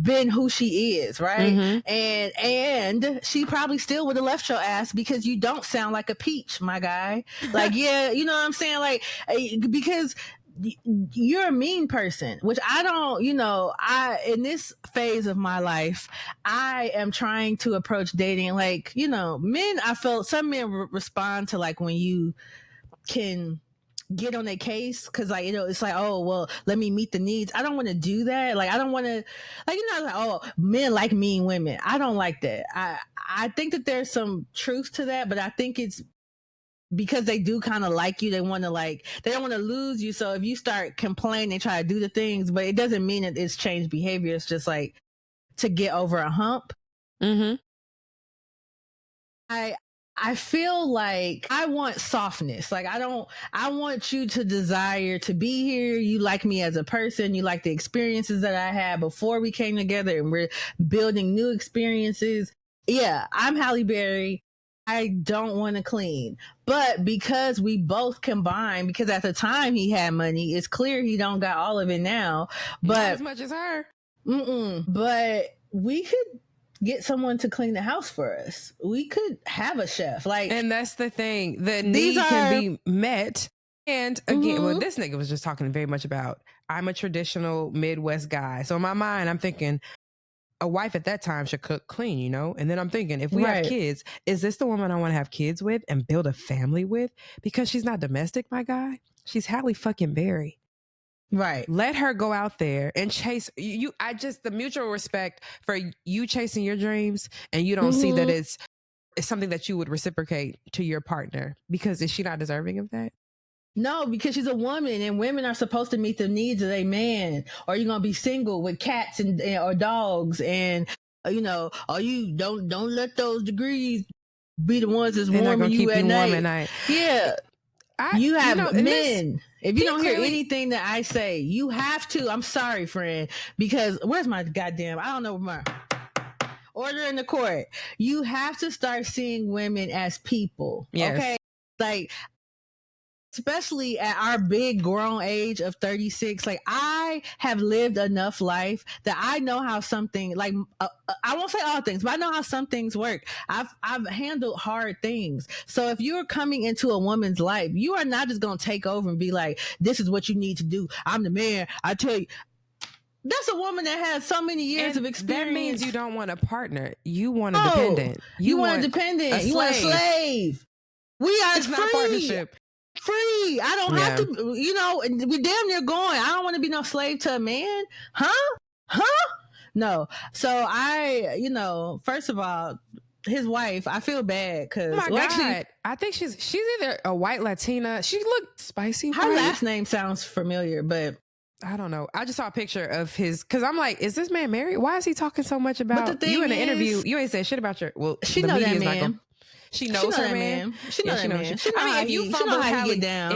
been who she is, right? And she probably still would have left your ass, because you don't sound like a peach, my guy. Like, yeah, you know what I'm saying? Like, because you're a mean person, which I don't, in this phase of my life, I am trying to approach dating like, men, I felt some men respond to, like, when you can get on their case, because, like, it's like, oh, well, let me meet the needs. I don't want to do that. Like, I don't want to, like, like, oh, men like mean women. I don't like that. I think that there's some truth to that, but I think it's because they do kind of like you. They want to, like, they don't want to lose you. So if you start complaining, they try to do the things, but it doesn't mean that it's changed behavior. It's just like to get over a hump. I feel like I want softness. Like, I want you to desire to be here. You like me as a person. You like the experiences that I had before we came together, and we're building new experiences. Yeah, I'm Halle Berry. I don't want to clean. But because we both combined, because at the time he had money, it's clear he don't got all of it now. But not as much as her. But we could get someone to clean the house for us. We could have a chef. Like, and that's the thing. The need can be met. And again, well, this nigga was just talking very much about, I'm a traditional Midwest guy. So in my mind, I'm thinking a wife at that time should cook clean, And then I'm thinking, if we have kids, is this the woman I want to have kids with and build a family with? Because she's not domestic, my guy. She's Halle fucking Berry. Right. Let her go out there and chase you. The mutual respect for you chasing your dreams, and you don't see that it's something that you would reciprocate to your partner, because is she not deserving of that? No, because she's a woman, and women are supposed to meet the needs of a man, or you're going to be single with cats or dogs. And, or you don't let those degrees be the ones that's warming you at night. Yeah. You have men. If you don't hear anything that I say, you have to. I'm sorry, friend, because where's my goddamn? I don't know where my order in the court. You have to start seeing women as people. Yes. Okay, like, especially at our big grown age of 36, like, I have lived enough life that I know how something, like, I won't say all things, but I know how some things work. I've handled hard things. So if you're coming into a woman's life, you are not just going to take over and be like, this is what you need to do. I'm the man. I tell you. That's a woman that has so many years of experience. That means you don't want a partner. You want a dependent. You want a dependent. You want a slave. We are free. Not a partnership. Free. I don't have to, you know, we damn near going. I don't want to be no slave to a man. Huh? No. So you know, first of all, his wife, I feel bad because God. I think she's either a white Latina. She looked spicy. Her last name sounds familiar, but I don't know. I just saw a picture of his because I'm like, is this man married? Why is he talking so much about you in the interview? You ain't said shit about your. Well, she knows that man. She knows her man. She knows that man. I mean,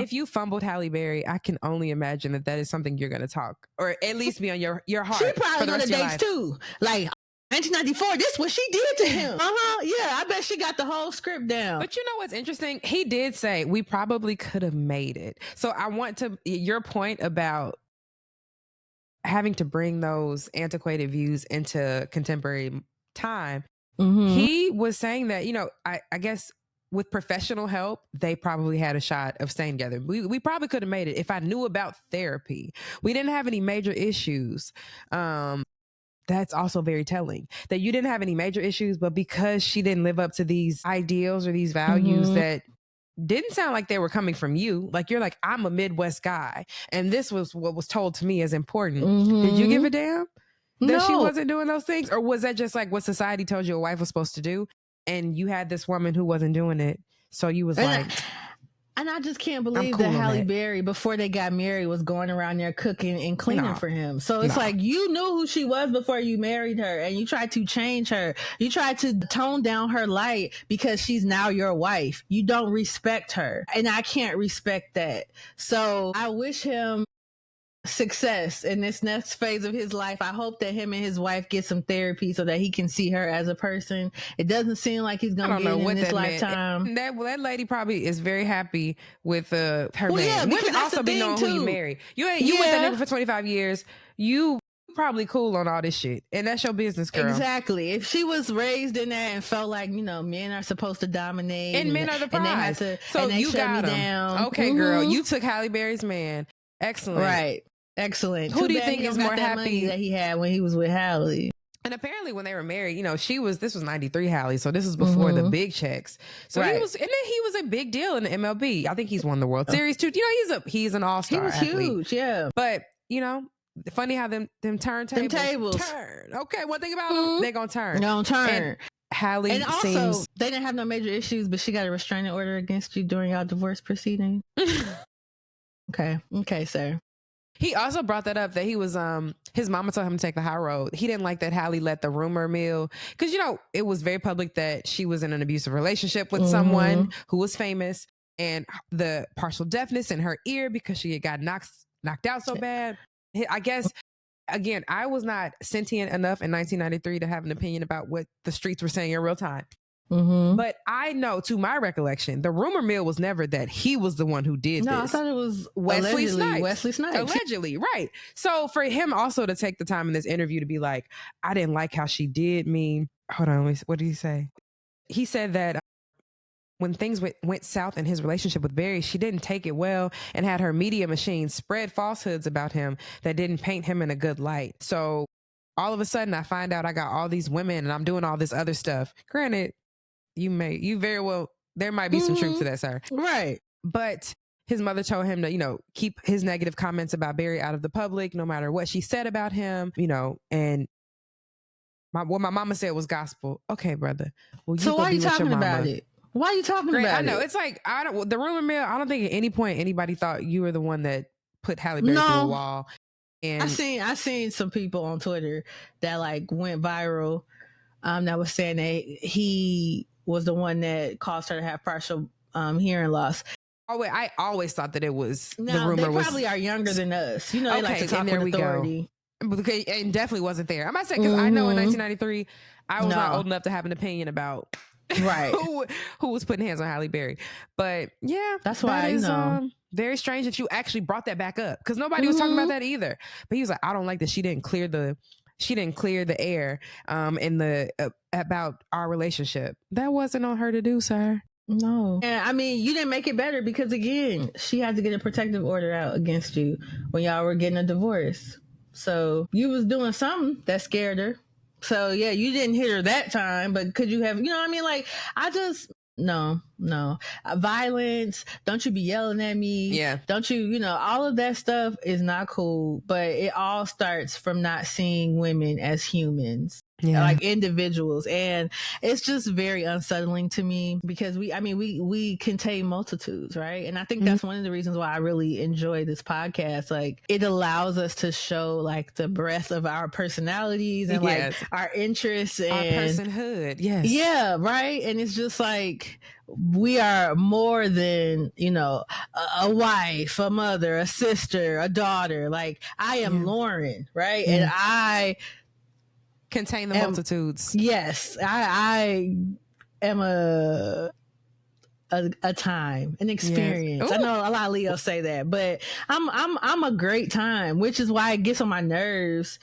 if you fumbled Halle Berry, I can only imagine that is something you're going to talk or at least be on your heart. She probably go to dates too. Like 1994, this is what she did to him. Yeah, I bet she got the whole script down. But you know what's interesting? He did say we probably could have made it. So I want to your point about having to bring those antiquated views into contemporary time. He was saying that, you know, I guess with professional help, they probably had a shot of staying together. We probably could have made it if I knew about therapy. We didn't have any major issues. That's also very telling that you didn't have any major issues, but because she didn't live up to these ideals or these values that didn't sound like they were coming from you. Like you're like, I'm a Midwest guy. And this was what was told to me as important. Did you give a damn that she wasn't doing those things? Or was that just like what society told you a wife was supposed to do? And you had this woman who wasn't doing it. So you was and I just can't believe that Halle Berry, before they got married, was going around there cooking and cleaning for him. So it's like you knew who she was before you married her and you tried to change her. You tried to tone down her light because she's now your wife. You don't respect her. And I can't respect that. So I wish him success in this next phase of his life. I hope that him and his wife get some therapy so that he can see her as a person. It doesn't seem like he's gonna get it in this lifetime. That lady probably is very happy with her man. Yeah, women also be knowing who you marry. You with that nigga for 25 years. You probably cool on all this shit, and that's your business, girl. Exactly. If she was raised in that and felt like, you know, men are supposed to dominate and men are the prize, so you got him down. Okay, girl, you took Halle Berry's man. Excellent. Right. Excellent. Who do you think is more happy that he had when he was with Halle? And apparently when they were married, you know, this was 93 Halle, so this was before the big checks. So he was a big deal in the MLB. I think he's won the World Series too. You know, he's an all-star. He was athlete. huge, yeah. But, you know, funny how them turntables turn. Okay, one thing about them, they're gonna turn. They're gonna turn. And Halle and also, they didn't have no major issues, but she got a restraining order against you during your divorce proceeding. Okay, sir. He also brought that up that he was his mama told him to take the high road. He didn't like that Halle let the rumor mill because, you know, it was very public that she was in an abusive relationship with someone who was famous, and the partial deafness in her ear because she had got knocked out so bad. I guess, again, I was not sentient enough in 1993 to have an opinion about what the streets were saying in real time. But I know, to my recollection, the rumor mill was never that he was the one who did this. No, I thought it was Wesley Snipes. Allegedly, right. So for him also to take the time in this interview to be like, I didn't like how she did me. Hold on, what did he say? He said that when things went south in his relationship with Barry, she didn't take it well and had her media machine spread falsehoods about him that didn't paint him in a good light. So all of a sudden I find out I got all these women and I'm doing all this other stuff. Granted, you very well, there might be some truth to that, sir. Right. But his mother told him to, you know, keep his negative comments about Barry out of the public, no matter what she said about him, you know, and what my mama said was gospel. Okay, brother. Well, so why are you talking about it? Why are you talking about it? I know. It's like, the rumor mill, I don't think at any point anybody thought you were the one that put Halle Berry through a wall. And I seen some people on Twitter that like went viral that was saying that he was the one that caused her to have partial hearing loss. I always thought that it was the rumor. They was probably are younger than us. You know, they like to talk with authority. Okay, and definitely wasn't there. I might say because I know in 1993 I was not old enough to have an opinion about who was putting hands on Halle Berry. But yeah, that's why I know. Very strange that you actually brought that back up because nobody was talking about that either. But he was like, I don't like that she didn't clear the air in the about our relationship. That wasn't on her to do, sir. No. And I mean, you didn't make it better because again, she had to get a protective order out against you when y'all were getting a divorce. So you was doing something that scared her. So yeah, you didn't hit her that time, but could you have, you know what I mean? Like, I just, no. Violence, don't you be yelling at me. Yeah. Don't you, all of that stuff is not cool, but it all starts from not seeing women as humans. Yeah. Like individuals, and it's just very unsettling to me because we contain multitudes, right? And I think that's one of the reasons why I really enjoy this podcast. Like, it allows us to show like the breadth of our personalities and like our interests and our personhood. Yes. Yeah, right. And it's just like, we are more than, a wife, a mother, a sister, a daughter. Like, I am Lorryn, right? And I contain the multitudes. Yes, I am a time, an experience. Yes. I know a lot of Leos say that, but I'm a great time, which is why it gets on my nerves.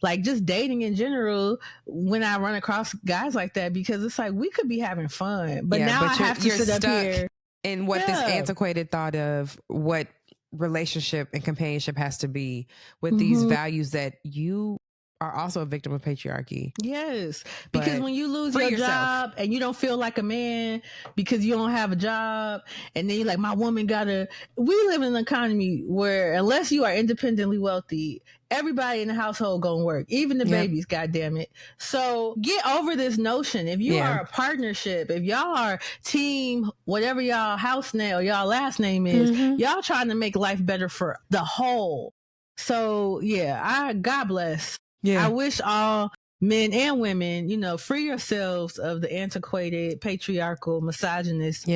Like, just dating in general, when I run across guys like that, because it's like, we could be having fun, but now I have to sit up here in what this antiquated thought of what relationship and companionship has to be with these values that you are also a victim of patriarchy. Yes, because when you lose your job and you don't feel like a man because you don't have a job, and then you're like, my woman gotta. We live in an economy where unless you are independently wealthy, everybody in the household gonna work, even the babies. God damn it! So get over this notion. If you are a partnership, if y'all are team, whatever y'all house name or y'all last name is, y'all trying to make life better for the whole. So God bless. Yeah. I wish all men and women, free yourselves of the antiquated, patriarchal, misogynist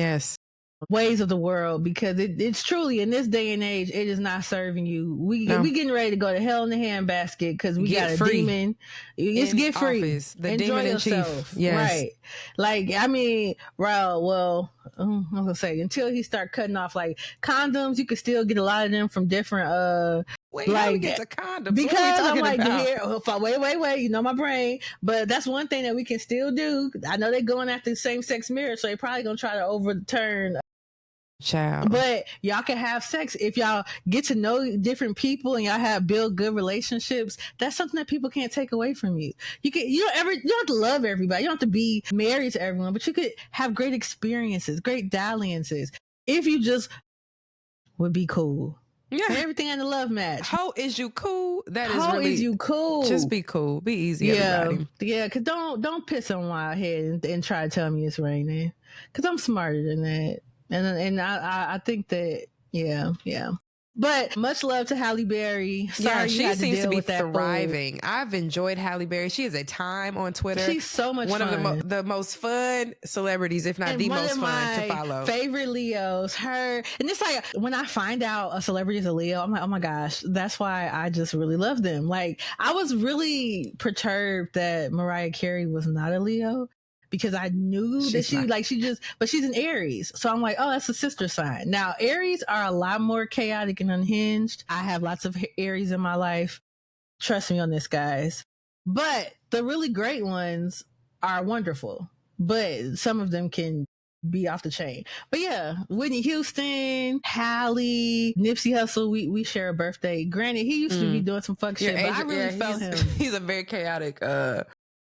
ways of the world, because it's truly, in this day and age, it is not serving you. We getting ready to go to hell in the handbasket because we got a demon. It's get free. Office, the Enjoy demon yourself. In chief. Yes. Right. Like, I mean, well, I'm gonna say, until he start cutting off like condoms, you could still get a lot of them from different Wait, like, how we get to condoms? Because I'm like, wait, my brain. But that's one thing that we can still do. I know they're going after same-sex marriage, so they're probably gonna try to overturn. Child. But y'all can have sex if y'all get to know different people and y'all build good relationships. That's something that people can't take away from you. You don't have to love everybody. You don't have to be married to everyone, but you could have great experiences, great dalliances. If you just would be cool. Yeah. And everything in the love match. How is you cool? How is you cool? Just be cool. Be easy, everybody. Yeah, because don't piss on my head and try to tell me it's raining. Because I'm smarter than that. And I think that, yeah. But much love to Halle Berry. Sorry, she seems to be thriving. Food. I've enjoyed Halle Berry. She is a time on Twitter. She's so much fun. One of the most fun celebrities, if not the most fun to follow. Favorite Leos, her. And it's like, when I find out a celebrity is a Leo, I'm like, oh my gosh, that's why I just really love them. Like, I was really perturbed that Mariah Carey was not a Leo, because I knew but she's an Aries. So I'm like, oh, that's a sister sign. Now, Aries are a lot more chaotic and unhinged. I have lots of Aries in my life. Trust me on this, guys. But the really great ones are wonderful. But some of them can be off the chain. But yeah, Whitney Houston, Halle, Nipsey Hussle, we share a birthday. Granted, he used to be doing some fuck shit, but I really felt him. He's a very chaotic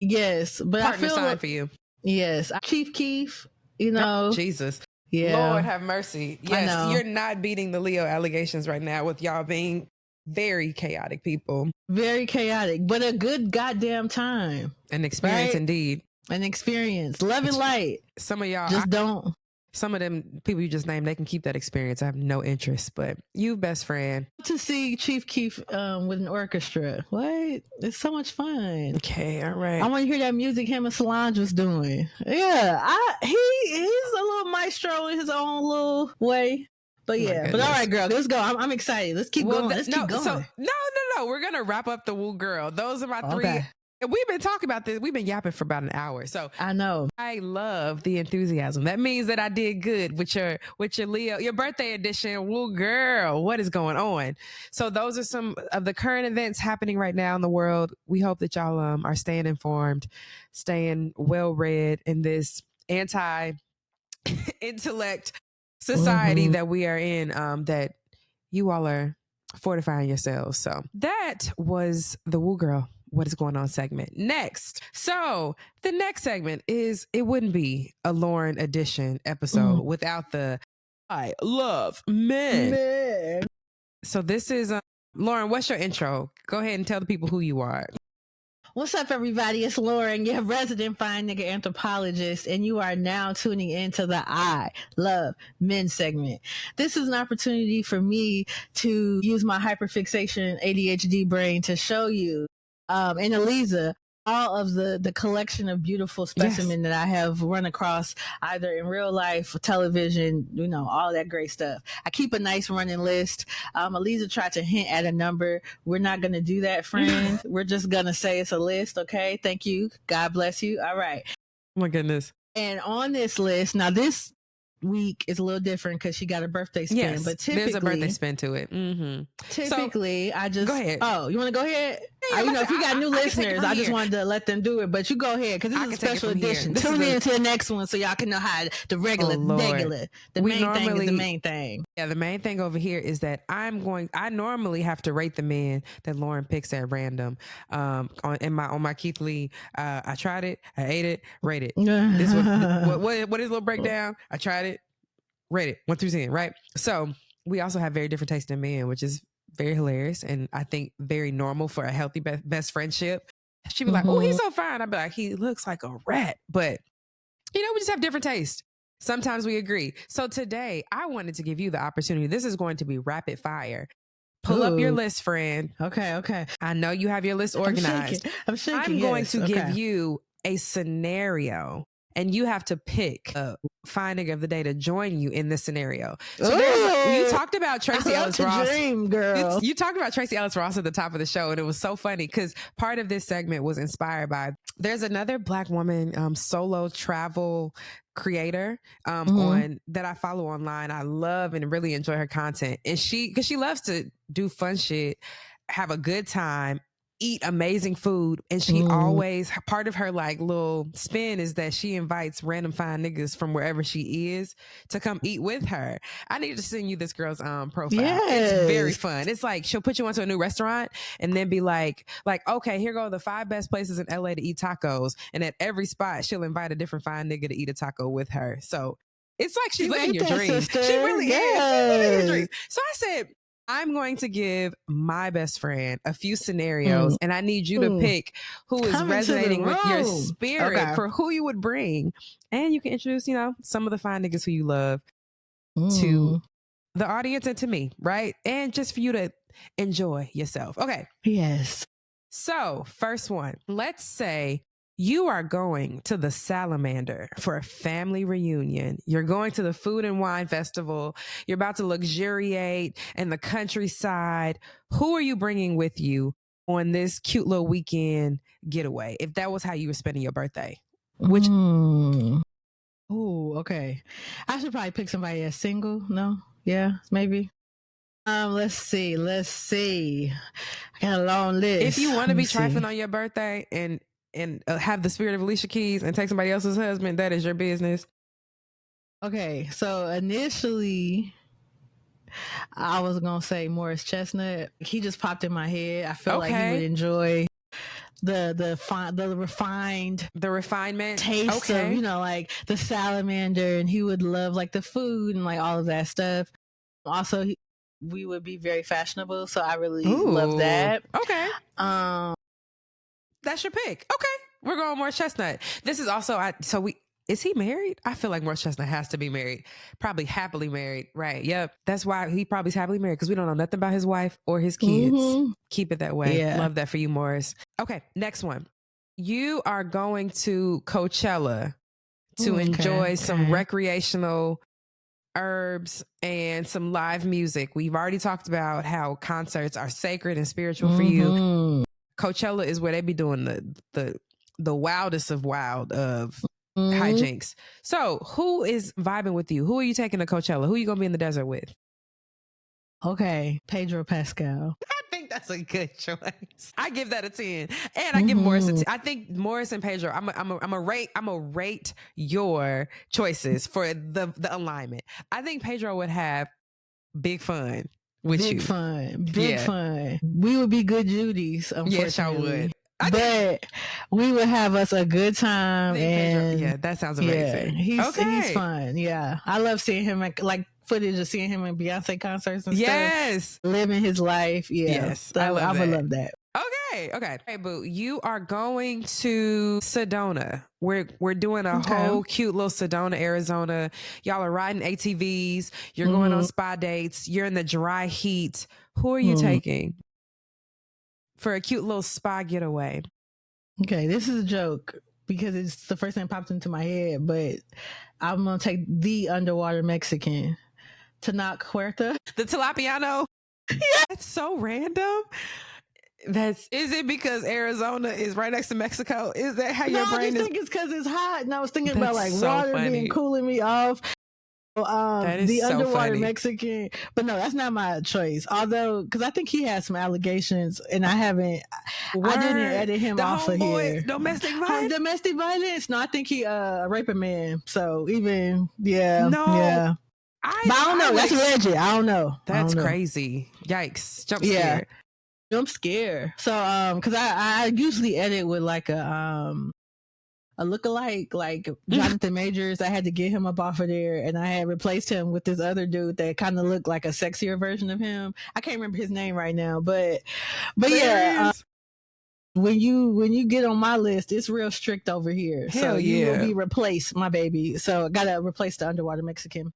yes, but partner I feel sign for you. Yes, Chief Keef, Oh, Jesus. Yeah. Lord have mercy. Yes, you're not beating the Leo allegations right now with y'all being very chaotic people. Very chaotic, but a good goddamn time. An experience, right? Indeed. An experience. Love and light. Some of y'all don't. Some of them people you just named, they can keep that experience. I have no interest, but you, best friend. To see Chief Keef with an orchestra. What? It's so much fun. Okay, all right. I want to hear that music him and Solange was doing. Yeah, he's a little maestro in his own little way. But yeah, but all right, girl, let's go. I'm excited. Let's keep going. Let's keep going. So, no. We're going to wrap up the Woo Girl. Those are my three. We've been talking about this. We've been yapping for about an hour. So I know. I love the enthusiasm. That means that I did good with your Leo, your birthday edition. Woo Girl, what is going on? So those are some of the current events happening right now in the world. We hope that y'all are staying informed, staying well read in this anti-intellect society that we are in, that you all are fortifying yourselves. So that was the Woo Girl What Is Going On segment. Next. So the next segment is, it wouldn't be a Lorryn edition episode without the I love men. So this is, Lorryn, what's your intro? Go ahead and tell the people who you are. What's up, everybody? It's Lorryn, your resident fine nigga anthropologist, and you are now tuning into the I Love Men segment. This is an opportunity for me to use my hyperfixation ADHD brain to show you, and Eliza, all of the collection of beautiful specimen that I have run across either in real life, television, you know, all that great stuff. I keep a nice running list. Eliza tried to hint at a number. We're not going to do that, friend. We're just going to say it's a list. Okay. Thank you. God bless you. All right. Oh my goodness. And on this list, now this week is a little different because she got a birthday spin. Yes, but typically there's a birthday spin to it. Typically, I just go ahead. Oh, you want to go ahead? Yeah, you know, if you got new listeners, I just wanted to let them do it. But you go ahead because this is a special edition. Tune in to the next one so y'all can know how the regular. The main thing is the main thing. Yeah, the main thing over here is that I normally have to rate the men that Lorryn picks at random. On my Keith Lee, I tried it, I ate it, rate it. This what is little breakdown? I tried it, rate it 1 through 10, right? So we also have very different taste in men, which is very hilarious and I think very normal for a healthy best friendship. She'd be like, oh, he's so fine. I'd be like, he looks like a rat. But, you know, we just have different tastes. Sometimes we agree. So today I wanted to give you the opportunity. This is going to be rapid fire. Pull up your list, friend. Okay. I know you have your list organized. I'm shaking. I'm going to give you a scenario and you have to pick a finding of the day to join you in this scenario. So you talked about Tracy Ellis Ross. Dream, girl. You talked about Tracy Ellis Ross at the top of the show, and it was so funny because part of this segment was inspired by, there's another Black woman solo travel creator on that I follow online. I love and really enjoy her content. And because she loves to do fun shit, have a good time, eat amazing food, and she always, part of her like little spin is that she invites random fine niggas from wherever she is to come eat with her. I need to send you this girl's profile. It's very fun. It's like she'll put you onto a new restaurant and then be like, okay, here go the 5 best places in LA to eat tacos, and at every spot she'll invite a different fine nigga to eat a taco with her. So it's like she's living your dreams. She really is. She's living your dreams. So I said, I'm going to give my best friend a few scenarios and I need you to pick who is resonating with your spirit for who you would bring. And you can introduce, you know, some of the fine niggas who you love to the audience and to me, right? And just for you to enjoy yourself. Okay. Yes. So first one, let's say you are going to the Salamander for a family reunion. You're going to the Food and Wine Festival. You're about to luxuriate in the countryside. Who are you bringing with you on this cute little weekend getaway? If that was how you were spending your birthday, which? Oh, okay. I should probably pick somebody that's single. No? Yeah, maybe. Let's see. I got a long list. If you want to be trifling on your birthday and have the spirit of Alicia Keys and take somebody else's husband, that is your business. Okay, so initially I was gonna say Morris Chestnut. He just popped in my head. I feel like he would enjoy the refinement taste of, you know, like the salamander, and he would love like the food and like all of that stuff. Also, we would be very fashionable, so I really love that. Okay. That's your pick. Okay. We're going Morris Chestnut. This is also, is he married? I feel like Morris Chestnut has to be married. Probably happily married. Right. Yep. That's why he probably is happily married, because we don't know nothing about his wife or his kids. Keep it that way. Yeah. Love that for you, Morris. Okay. Next one. You are going to Coachella to enjoy some recreational herbs and some live music. We've already talked about how concerts are sacred and spiritual for you. Coachella is where they be doing the wildest of wild of hijinks. So who is vibing with you? Who are you taking to Coachella? Who are you going to be in the desert with? Okay, Pedro Pascal. I think that's a good choice. I give that a 10, and I give Morris a 10. I think Morris and Pedro. I'm a rate your choices for the alignment. I think Pedro would have big fun with big you. fun. Big fun. We would be good Judies, unfortunately. Yes, I would. But we would have us a good time. And yeah, that sounds amazing. He's fun. Yeah. I love seeing him like footage of seeing him in Beyonce concerts and stuff. Living his life. Yeah. Yes. So I would love that. Okay. Hey, boo, you are going to Sedona. We're doing a whole cute little Sedona, Arizona. Y'all are riding ATVs. You're going on spa dates. You're in the dry heat. Who are you taking for a cute little spa getaway? Okay, this is a joke because it's the first thing that popped into my head, but I'm going to take the underwater Mexican, Tanac Huerta. The Tilapiano? Yeah. That's so random. Is it because Arizona is right next to Mexico? Is that how your brain is? I just think it's because it's hot, and I was thinking about like water being cooling me off. The so underwater funny. Mexican, but no, that's not my choice. Although, because I think he has some allegations, and I didn't edit him off of here. Domestic violence. Domestic violence. No, I think he raped a man. So even but I don't know. That's alleged. I don't know. That's crazy. Yikes! Jump scare. Jump scare. So because I usually edit with like a lookalike, like Jonathan Majors. I had to get him up off of there, and I had replaced him with this other dude that kind of looked like a sexier version of him. I can't remember his name right now, but yeah. When you get on my list, it's real strict over here. Hell so you will be replaced, my baby. So I gotta replace the underwater Mexican.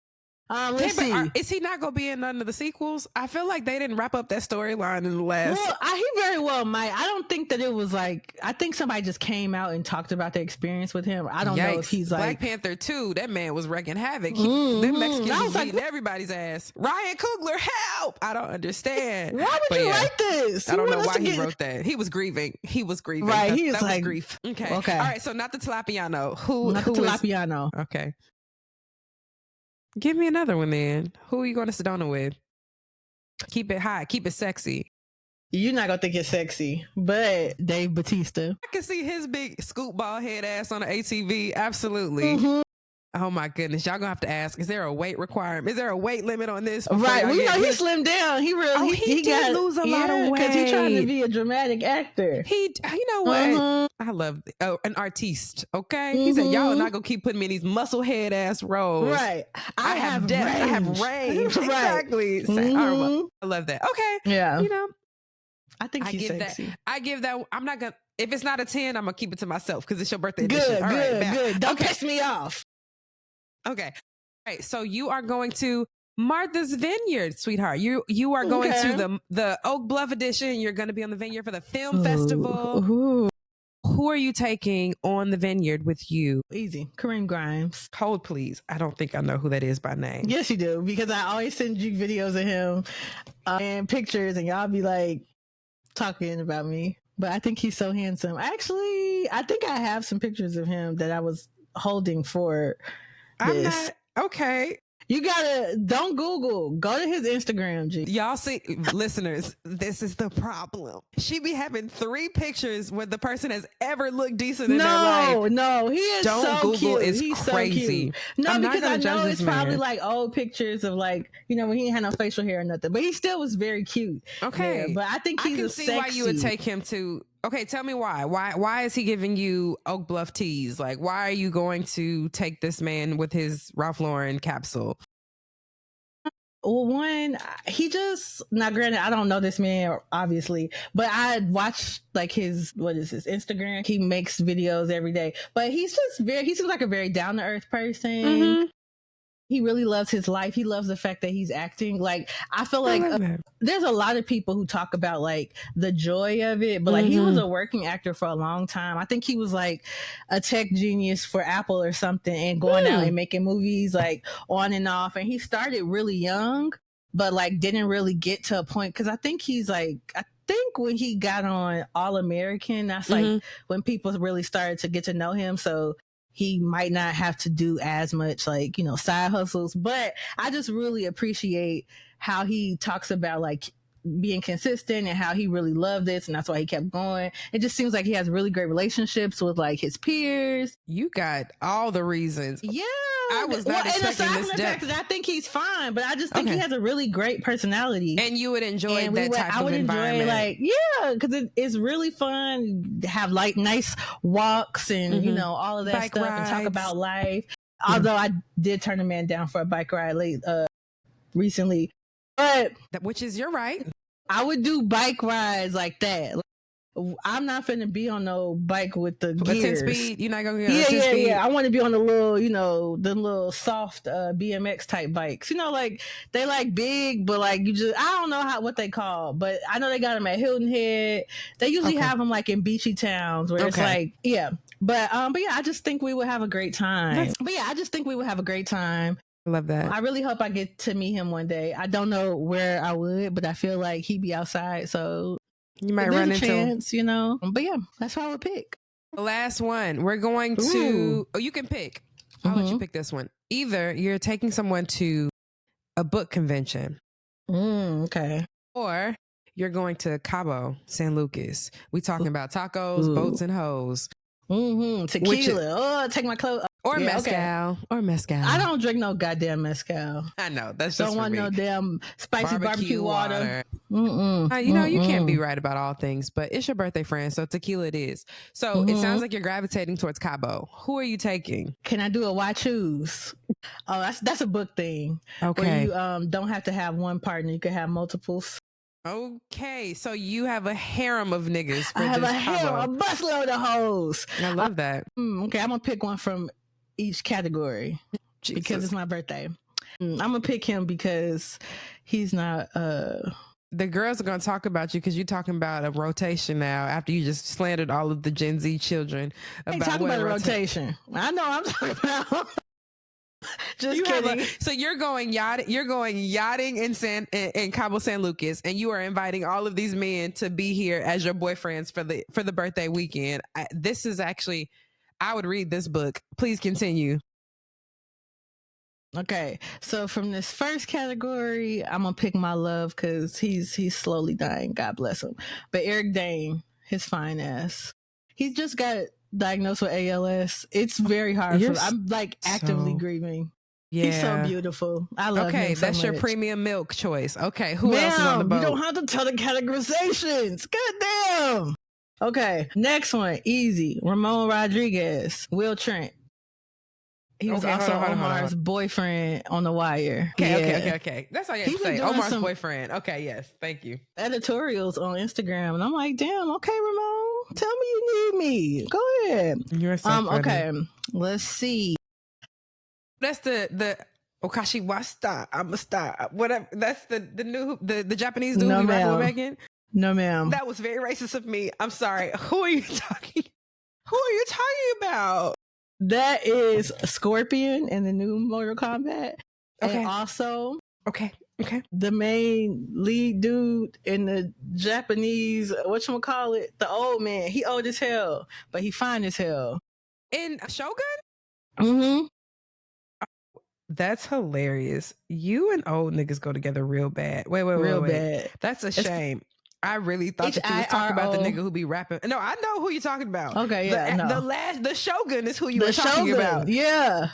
Let's see. Is he not going to be in none of the sequels? I feel like they didn't wrap up that storyline in the last. Well, he very well might. I don't think that it was like. I think somebody just came out and talked about their experience with him. I don't know if he's like Black Panther 2. That man was wrecking havoc. Them Mexicans was beating everybody's ass. Ryan Coogler, help! I don't understand. Why would you write this? I don't know why he wrote that. He was grieving. Right. He was that like was grief. Okay. All right. So not the Tilapiano. Not the Tilapiano. Okay. Give me another one then. Who are you going to Sedona with? Keep it hot. Keep it sexy. You're not going to think it's sexy, but Dave Bautista. I can see his big scoop ball head ass on an ATV. Absolutely. Oh my goodness. Y'all going to have to ask, is there a weight requirement? Is there a weight limit on this? Right. Well, you know, he slimmed down. He did lose a lot of weight. Because he's trying to be a dramatic actor. You know what? I love an artiste. Okay. He said, y'all are not going to keep putting me in these muscle head ass roles. Right. I have depth. Range. I have range. Right. Exactly. I love that. Okay. Yeah. You know, I think he's sexy. I give that. I'm not going to, if it's not a 10, I'm going to keep it to myself because it's your birthday edition. Good. Good. Don't piss me off. Okay. All right. So you are going to Martha's Vineyard, sweetheart. You are going to the Oak Bluff edition. You're going to be on the vineyard for the film festival. Ooh. Who are you taking on the vineyard with you? Easy. Kareem Grimes. Hold, please. I don't think I know who that is by name. Yes, you do. Because I always send you videos of him and pictures, and y'all be like talking about me. But I think he's so handsome. Actually, I think I have some pictures of him that I was holding for this. Okay. You don't Google. Go to his Instagram, G. Y'all see, listeners, this is the problem. She be having 3 pictures where the person has ever looked decent in their life. No, he is don't so Google cute. Is He's crazy. So cute. No, because I know it's probably like old pictures of like, you know, when he ain't had no facial hair or nothing. But he still was very cute. Okay. Yeah, but I think he's I can see why you would take him to. Okay, tell me why. Why is he giving you Oak Bluff teas? Like, why are you going to take this man with his Ralph Lauren capsule? Well, one, he just, now granted, I don't know this man, obviously, but I watch like his Instagram. He makes videos every day, but he's just he seems like a very down to earth person. He really loves his life. He loves the fact that he's acting. Like, I feel like there's a lot of people who talk about like the joy of it, but like he was a working actor for a long time. I think he was like a tech genius for Apple or something and going out and making movies like on and off. And he started really young, but like didn't really get to a point. Cause I think he's like, I think when he got on All American, that's like when people really started to get to know him. So he might not have to do as much like, you know, side hustles, but I just really appreciate how he talks about like being consistent and how he really loved this and that's why he kept going. It just seems like he has really great relationships with like his peers. You got all the reasons. Yeah. I was not expecting this depth. I think he's fine, but I just think he has a really great personality. And you would enjoy that type of environment. Like, yeah, because it's really fun to have like nice walks and, you know, all of that bike stuff rides. And talk about life. Although I did turn a man down for a bike ride recently. But which is your right. I would do bike rides like that. I'm not finna be on no bike with the gears. 10 speed. You're not gonna get on 10 speed. Yeah. I want to be on the little, you know, the little soft BMX type bikes. You know, like they like big, but like you just I don't know what they call, but I know they got them at Hilton Head. They usually have them like in beachy towns where it's like But yeah, I just think we would have a great time. I love that. I really hope I get to meet him one day. I don't know where I would, but I feel like he'd be outside, so you might run into chance, you know. But yeah, that's what I would pick. The last one. We're going to you can pick. I'll let you pick this one. Either you're taking someone to a book convention. Okay. Or you're going to Cabo San Lucas. We talking about tacos, boats, and hoes. Tequila. Take my clothes. Or mezcal. Or mezcal. I don't drink no goddamn mezcal. I know. That's just don't want no damn spicy barbecue water. You know, you can't be right about all things, but it's your birthday, friend. So tequila it is. So it sounds like you're gravitating towards Cabo. Who are you taking? Can I do a why choose? Oh, that's a book thing. Okay. Where you don't have to have one partner. You can have multiples. Okay, so you have a harem of niggas for I have this a harem, a busload of hoes. I love that. Okay, I'm gonna pick one from each category because it's my birthday. I'm gonna pick him because he's not. The girls are gonna talk about you because you're talking about a rotation now. After you just slandered all of the Gen Z children about a rotation. I know I'm talking about. Just kidding. So you're going yachting in Cabo San Lucas, and you are inviting all of these men to be here as your boyfriends for the birthday weekend. This is actually, I would read this book. Please continue. Okay, so from this first category, I'm gonna pick my love because he's slowly dying. God bless him. But Eric Dane, his fine ass, he's just got diagnosed with ALS. It's very hard. I'm like actively grieving. Yeah, he's so beautiful. I love him. Okay, that's your premium milk choice. Okay, who else is on the boat? You don't have to tell the categorizations. Goddamn. Okay, next one, easy. Ramon Rodriguez, Will Trent. He was also Omar's boyfriend on The Wire. Okay. That's all you have to say. Omar's boyfriend. Okay, yes. Thank you. Editorials on Instagram. And I'm like, damn, okay, Ramon. Tell me you need me. Go ahead. You're so funny. Okay, let's see. That's the Okashi Wasta. I'm a star. Whatever. That's the new the Japanese dude we rapping with Megan. No, ma'am. That was very racist of me. I'm sorry. Who are you talking about? That is Scorpion in the new Mortal Kombat. Okay. And also, okay, the main lead dude in the Japanese, whatchamacallit, the old man. He old as hell, but he fine as hell. In Shogun? Mm-hmm. That's hilarious. You and old niggas go together real bad. Wait. Bad. That's a shame. I really thought that you was talking about the nigga who be rapping. No, I know who you're talking about. Okay, yeah. The Shogun is who you were talking about. Yeah.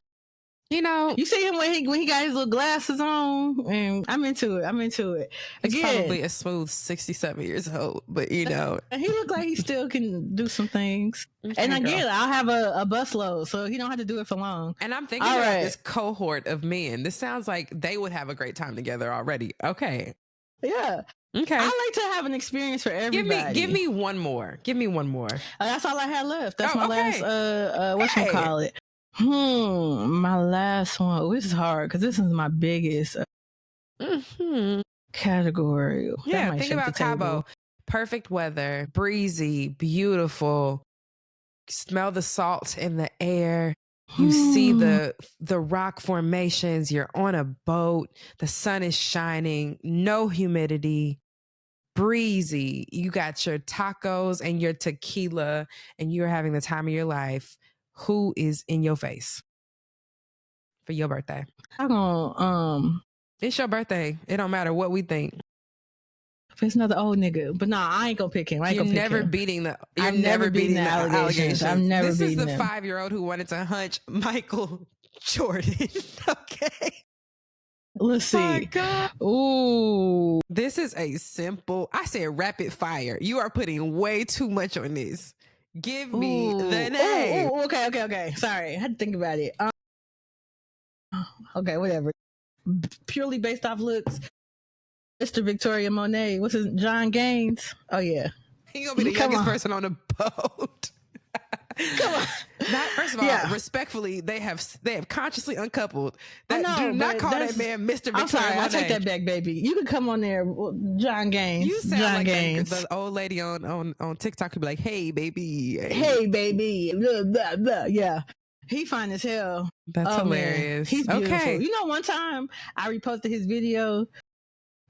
You know, you see him when he got his little glasses on, and I'm into it. He's probably a smooth 67 years old, but you know, and he look like he still can do some things. And again, I'll have a busload, so he don't have to do it for long. And I'm thinking about this cohort of men. This sounds like they would have a great time together already. Okay. Yeah. Okay. I like to have an experience for everybody. Give me one more. That's all I had left. That's my last whatchamacallit. My last one. Oh, this is hard because this is my biggest category. Yeah, think about Cabo. Perfect weather, breezy, beautiful. Smell the salt in the air. You see the rock formations. You're on a boat. The sun is shining. No humidity. Breezy. You got your tacos and your tequila, and you're having the time of your life. Who is in your face for your birthday? I'm gonna It's your birthday. It don't matter what we think. Face another old nigga. But nah, I ain't gonna pick him. You're never beating the allegations. I'm never this beating is the them. 5-year-old who wanted to hunch Michael Jordan. Okay. Let's see. My God. Ooh. This is a simple, I said rapid fire. You are putting way too much on this. Give me the name. Ooh, okay. Sorry. I had to think about it. Okay, whatever. Purely based off looks. Mr. Victoria Monet. What's his John Gaines? Oh yeah. He's gonna be the youngest person on the boat. Come on. First of all, respectfully, they have consciously uncoupled. Do not call that man Mr. Victoria. I'm sorry, Monet. I take that back, baby. You can come on there, John Gaines. You sound John like Gaines. the old lady on TikTok could be like, "Hey, baby, hey baby." Blah, blah, blah. Yeah, he fine as hell. That's hilarious. Man. He's beautiful. Okay. You know, one time I reposted his video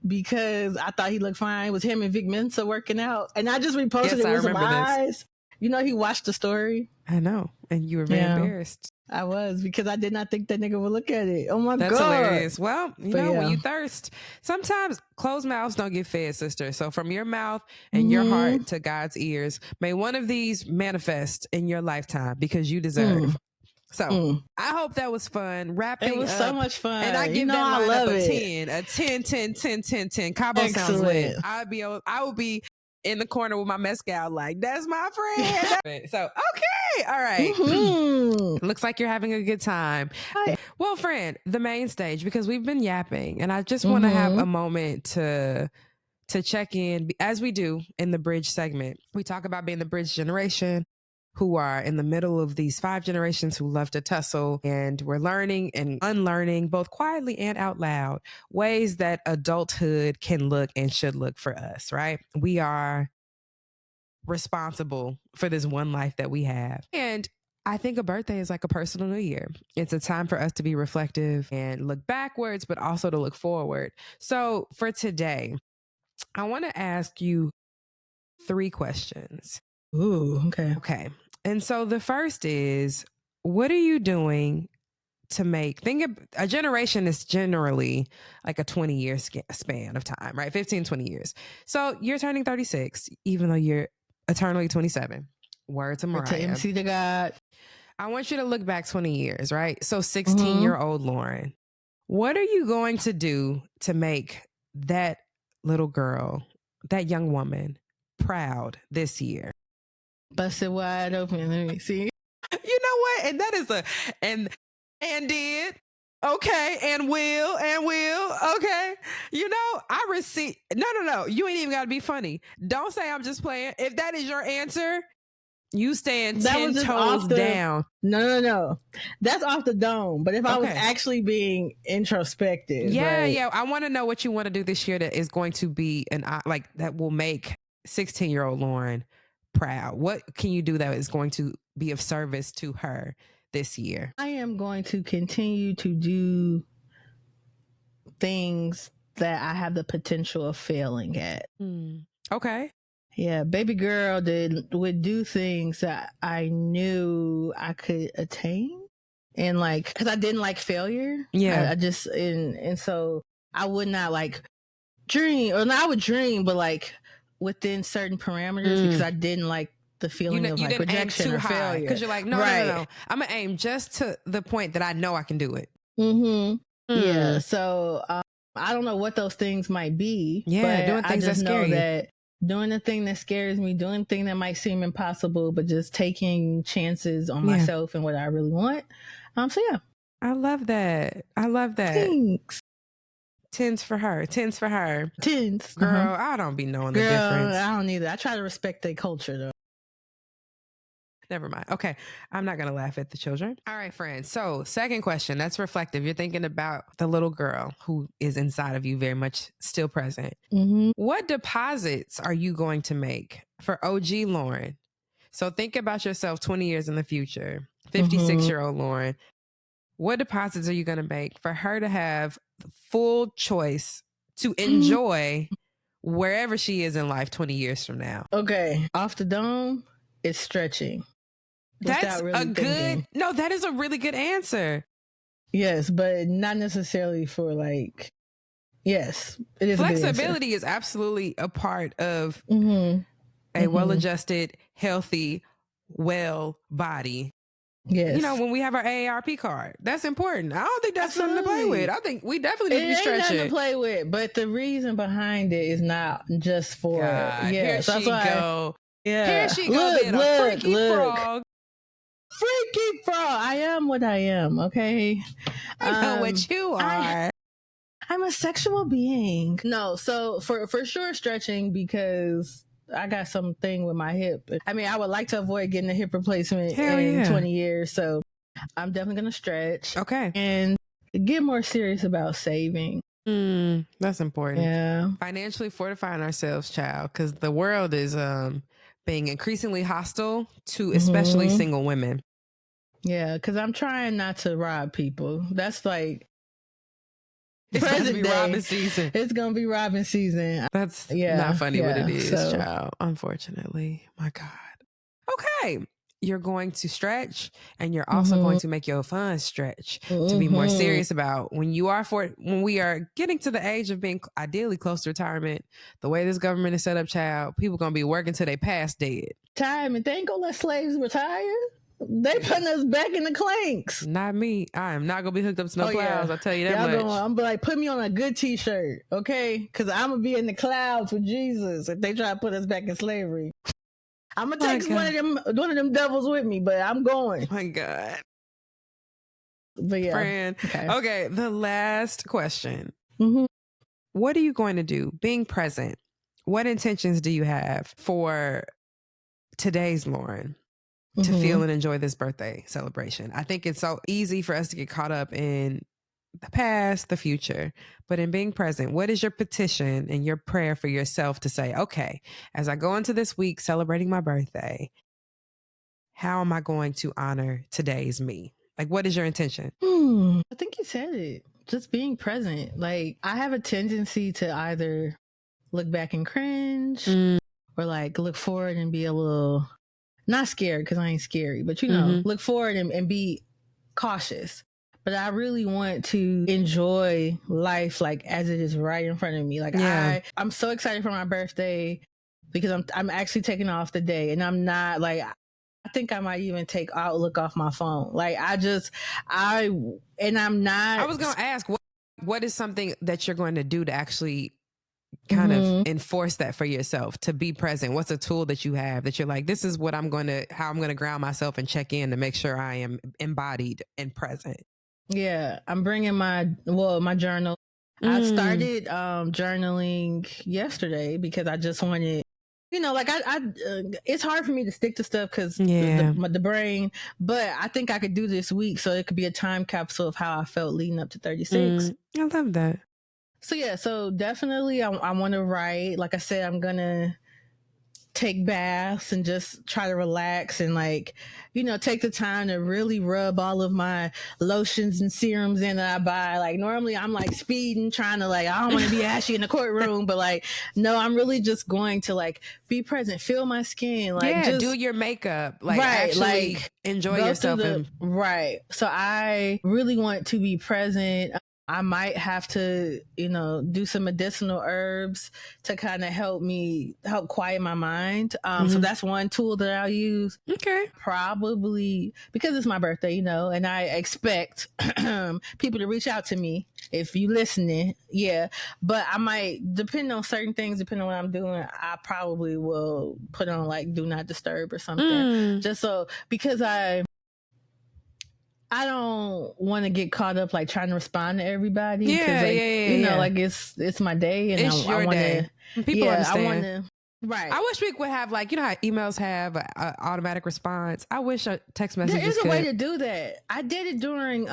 because I thought he looked fine. It was him and Vic Mensa working out, and I just reposted it with some eyes. You know, he watched the story. I know. And you were very embarrassed. I was, because I did not think that nigga would look at it. Oh my God. That's hilarious. Well, you know, when you thirst, sometimes closed mouths don't get fed, sister. So from your mouth and your heart to God's ears, may one of these manifest in your lifetime, because you deserve. So I hope that was fun. Wrapping It was up, so much fun. And I give that lineup a 10. Cabo sounds lit. I would be in the corner with my mezcal, like, that's my friend. So, okay. All right. Looks like you're having a good time. Well, friend, the main stage, because we've been yapping, and I just want to have a moment to check in, as we do in the bridge segment. We talk about being the bridge generation, who are in the middle of these 5 generations who love to tussle, and we're learning and unlearning, both quietly and out loud, ways that adulthood can look and should look for us, right? We are responsible for this one life that we have. And I think a birthday is like a personal new year. It's a time for us to be reflective and look backwards, but also to look forward. So for today, I want to ask you 3 questions. Ooh, okay. Okay. And so the first is, what are you doing to make, a generation is generally like a 20-year span of time, right? 15, 20 years. So you're turning 36, even though you're eternally 27. Word to Mariah. To MC to God. I want you to look back 20 years, right? So 16-year-old Lorryn, what are you going to do to make that little girl, that young woman, proud this year? Bust it wide open. Let me see. You know what? And that is and did. Okay. And will. Okay. You know, I received. No. You ain't even got to be funny. Don't say I'm just playing. If that is your answer, you stand 10 toes down. No. That's off the dome. But if I was actually being introspective. Yeah. I want to know what you want to do this year that is going to be that will make 16-year-old Lorryn proud. What can you do that is going to be of service to her this year? I am going to continue to do things that I have the potential of failing at. Okay. Yeah, baby girl would do things that I knew I could attain, and because I didn't like failure. Yeah, I just and so I would not dream, or I would dream, but within certain parameters, because I didn't like the feeling of rejection or failure. Because you're like, no. I'm gonna aim just to the point that I know I can do it. Yeah. So I don't know what those things might be. Yeah, but doing things I just that scare know you. that doing the thing that scares me, doing the thing that might seem impossible, but just taking chances on myself and what I really want. So yeah. I love that. Thanks. 10s for her. 10s. Girl, I don't be knowing the difference. I don't either. I try to respect their culture though. Never mind. Okay. I'm not going to laugh at the children. All right, friends. So 2nd question, that's reflective. You're thinking about the little girl who is inside of you, very much still present. What deposits are you going to make for OG Lorryn? So think about yourself 20 years in the future, 56-year-old Lorryn. What deposits are you going to make for her to have full choice to enjoy wherever she is in life 20 years from now? Okay. Off the dome, it's stretching. That's that is a really good answer. Yes, but not necessarily for Yes, it is. Flexibility is absolutely a part of a well-adjusted, healthy, well body. Yes. You know, when we have our AARP card, that's important. I don't think that's something to play with. I think we definitely need to be stretching. It ain't nothing to play with, but the reason behind it is not just for Here so she go. Here she go being a freaky frog. Freaky frog. I am what I am, okay? I know what you are. I'm a sexual being. No, so for sure stretching, because I got something with my hip. I mean, I would like to avoid getting a hip replacement in 20 years. So I'm definitely going to stretch. Okay. And get more serious about saving. That's important. Yeah. Financially fortifying ourselves, child, because the world is being increasingly hostile to especially single women. Yeah, because I'm trying not to rob people. That's like... It's going to be robbing season. It's going to be robbing season. That's not funny, but it is, child. Unfortunately. My God. Okay. You're going to stretch, and you're also going to make your funds stretch to be more serious about when we are getting to the age of being ideally close to retirement. The way this government is set up, child, people going to be working till they past dead. Retirement, they ain't going to let slaves retire. They putting us back in the clanks. Not me. I am not gonna be hooked up to no clouds. I'll tell you that much. I'm like, put me on a good t-shirt, okay? Because I'm gonna be in the clouds with Jesus if they try to put us back in slavery. I'm gonna take one of them devils with me, but I'm going. Oh my God. But yeah, friend. Okay. The last question. What are you going to do? Being present. What intentions do you have for today's Lorryn? To feel and enjoy this birthday celebration. I think it's so easy for us to get caught up in the past, the future, but in being present, what is your petition and your prayer for yourself to say, okay, as I go into this week celebrating my birthday, how am I going to honor today's me? Like, what is your intention? I think you said it. Just being present. Like, I have a tendency to either look back and cringe or like look forward and be a little... not scared, because I ain't scary, but look forward and be cautious. But I really want to enjoy life like as it is right in front of me. Like I'm so excited for my birthday because I'm actually taking off the day, and I'm not like... I think I might even take Outlook off my phone. Like I'm not... I was going to ask, what is something that you're going to do to actually kind of enforce that for yourself, to be present? What's a tool that you have that you're like, this is what how I'm going to ground myself and check in to make sure I am embodied and present? Yeah, I'm bringing my journal. I started journaling yesterday because I just wanted, like it's hard for me to stick to stuff because the brain, but I think I could do this week, so it could be a time capsule of how I felt leading up to 36. I love that. So definitely I want to write. Like I said, I'm going to take baths and just try to relax and take the time to really rub all of my lotions and serums in that I buy. Like normally I'm like speeding, trying to I don't want to be ashy in the courtroom, but no, I'm really just going to be present, feel my skin, just do your makeup, actually enjoy yourself. So I really want to be present. I might have to, do some medicinal herbs to kind of help quiet my mind. So that's one tool that I'll use. Okay. Probably because it's my birthday, and I expect people to reach out to me if you listening. Yeah. But I might, depend on certain things, depending on what I'm doing, I probably will put on do not disturb or something. Just so, because I don't want to get caught up trying to respond to everybody. It's my day and it's your day. People understand. I want to. Right. I wish we would have how emails have an automatic response. I wish a text message. There is a way to do that. I did it during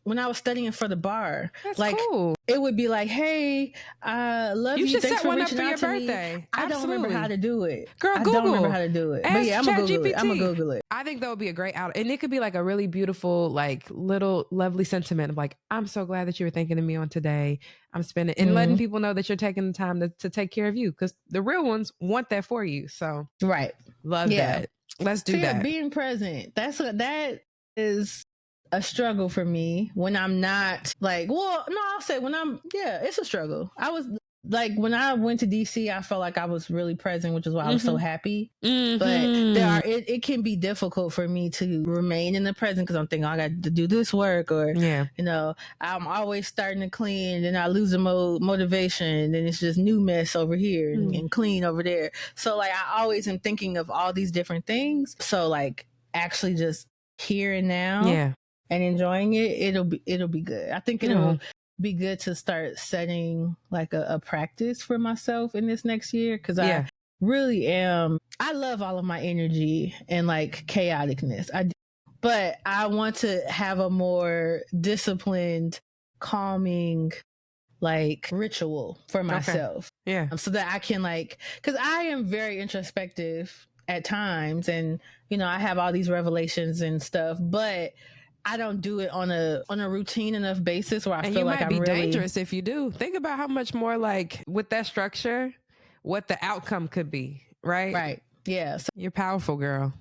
when I was studying for the bar. That's cool. It would be like, hey, love you. You should Thanks set one for up for your birthday. Me. I don't remember how to do it. Girl, Google. I don't remember how to do it. But I'm going to Google it. I think that would be a great out. And it could be a really beautiful, little lovely sentiment of I'm so glad that you were thinking of me on today. I'm spending and letting people know that you're taking the time to take care of you, because the real ones want that for you. So right. Love that. Let's do that. Being present. That is a struggle for me when I'm not like, well, no, I'll say when it's a struggle. I was like, when I went to DC, I felt like I was really present, which is why I was so happy. But it can be difficult for me to remain in the present because I'm thinking, I got to do this work, or, I'm always starting to clean, and I lose the motivation, and then it's just new mess over here and clean over there. So like, I always am thinking of all these different things. So like, actually just here and now and enjoying it, it'll be good. I think it'll be good to start setting like a practice for myself in this next year, because I really am. I love all of my energy and like chaoticness. But I want to have a more disciplined, calming, like ritual for myself. So that I can like, because I am very introspective at times, and I have all these revelations and stuff, but I don't do it on a routine enough basis where I feel like I'm really... And you might be dangerous if you do. Think about how much more, like, with that structure, what the outcome could be, right? Right. Yeah. So you're powerful, girl.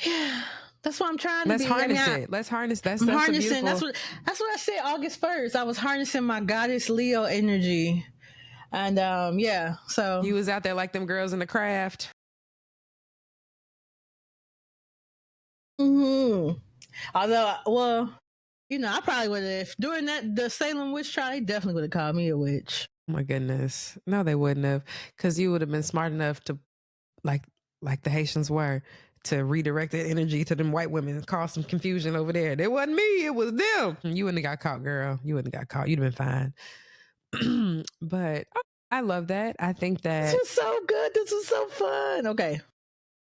Yeah. That's what I'm trying to Let's be. Harness it. Let's harness. That's harnessing. That's what I said August 1st. I was harnessing my goddess Leo energy. And so you was out there like them girls in the craft. Although, well, I probably would have, during the Salem witch trial, they definitely would have called me a witch. Oh my goodness. No, they wouldn't have, because you would have been smart enough to, like the Haitians were, to redirect that energy to them white women and cause some confusion over there. It wasn't me, it was them. You wouldn't have got caught, girl. You wouldn't have got caught. You'd have been fine. But I love that. I think that this was so good. This was so fun. Okay.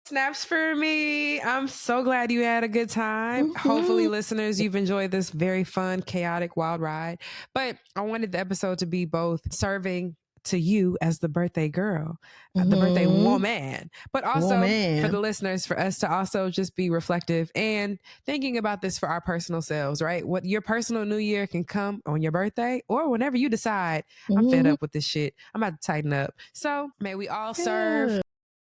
Snaps for me. I'm so glad you had a good time. Hopefully, listeners, you've enjoyed this very fun, chaotic, wild ride. But I wanted the episode to be both serving to you as the birthday girl, the birthday woman, but also for the listeners, for us to also just be reflective and thinking about this for our personal selves, right? What your personal new year can come on your birthday or whenever you decide, I'm fed up with this shit, I'm about to tighten up. So may we all serve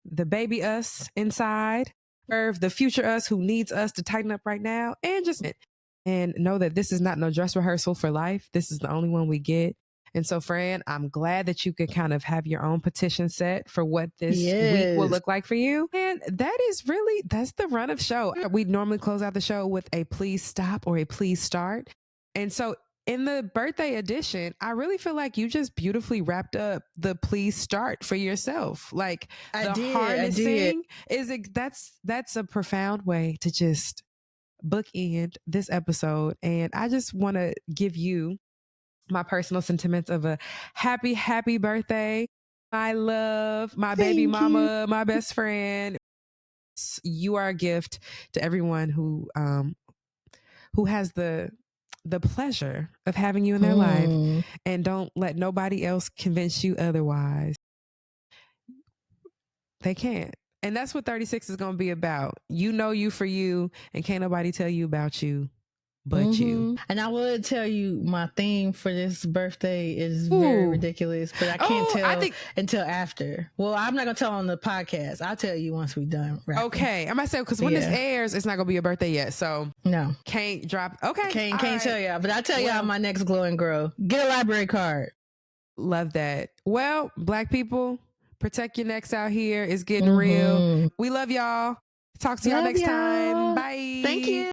the baby us inside, serve the future us who needs us to tighten up right now, and know that this is not no dress rehearsal for life. This is the only one we get. And so, Fran, I'm glad that you could kind of have your own petition set for what this week will look like for you. And that's the run of show. We normally close out the show with a please stop or a please start. And so in the birthday edition, I really feel like you just beautifully wrapped up the please start for yourself. Like harnessing that's a profound way to just bookend this episode. And I just want to give you my personal sentiments of a happy, happy birthday. My love, my baby mama, my best friend. You are a gift to everyone who has the pleasure of having you in their life, and don't let nobody else convince you otherwise. They can't. And that's what 36 is going to be about. You for you, and can't nobody tell you about you but you. And I would tell you my theme for this birthday is very ridiculous, but I can't tell until after. Well, I'm not going to tell on the podcast. I'll tell you once we're done rapping. Okay. I might say, because when this airs, it's not going to be your birthday yet. So no. Can't drop. Okay. Can't tell y'all, but I'll tell y'all my next Glow and Grow. Get a library card. Love that. Well, Black people, protect your necks out here. It's getting real. We love y'all. Talk to y'all next time. Bye. Thank you.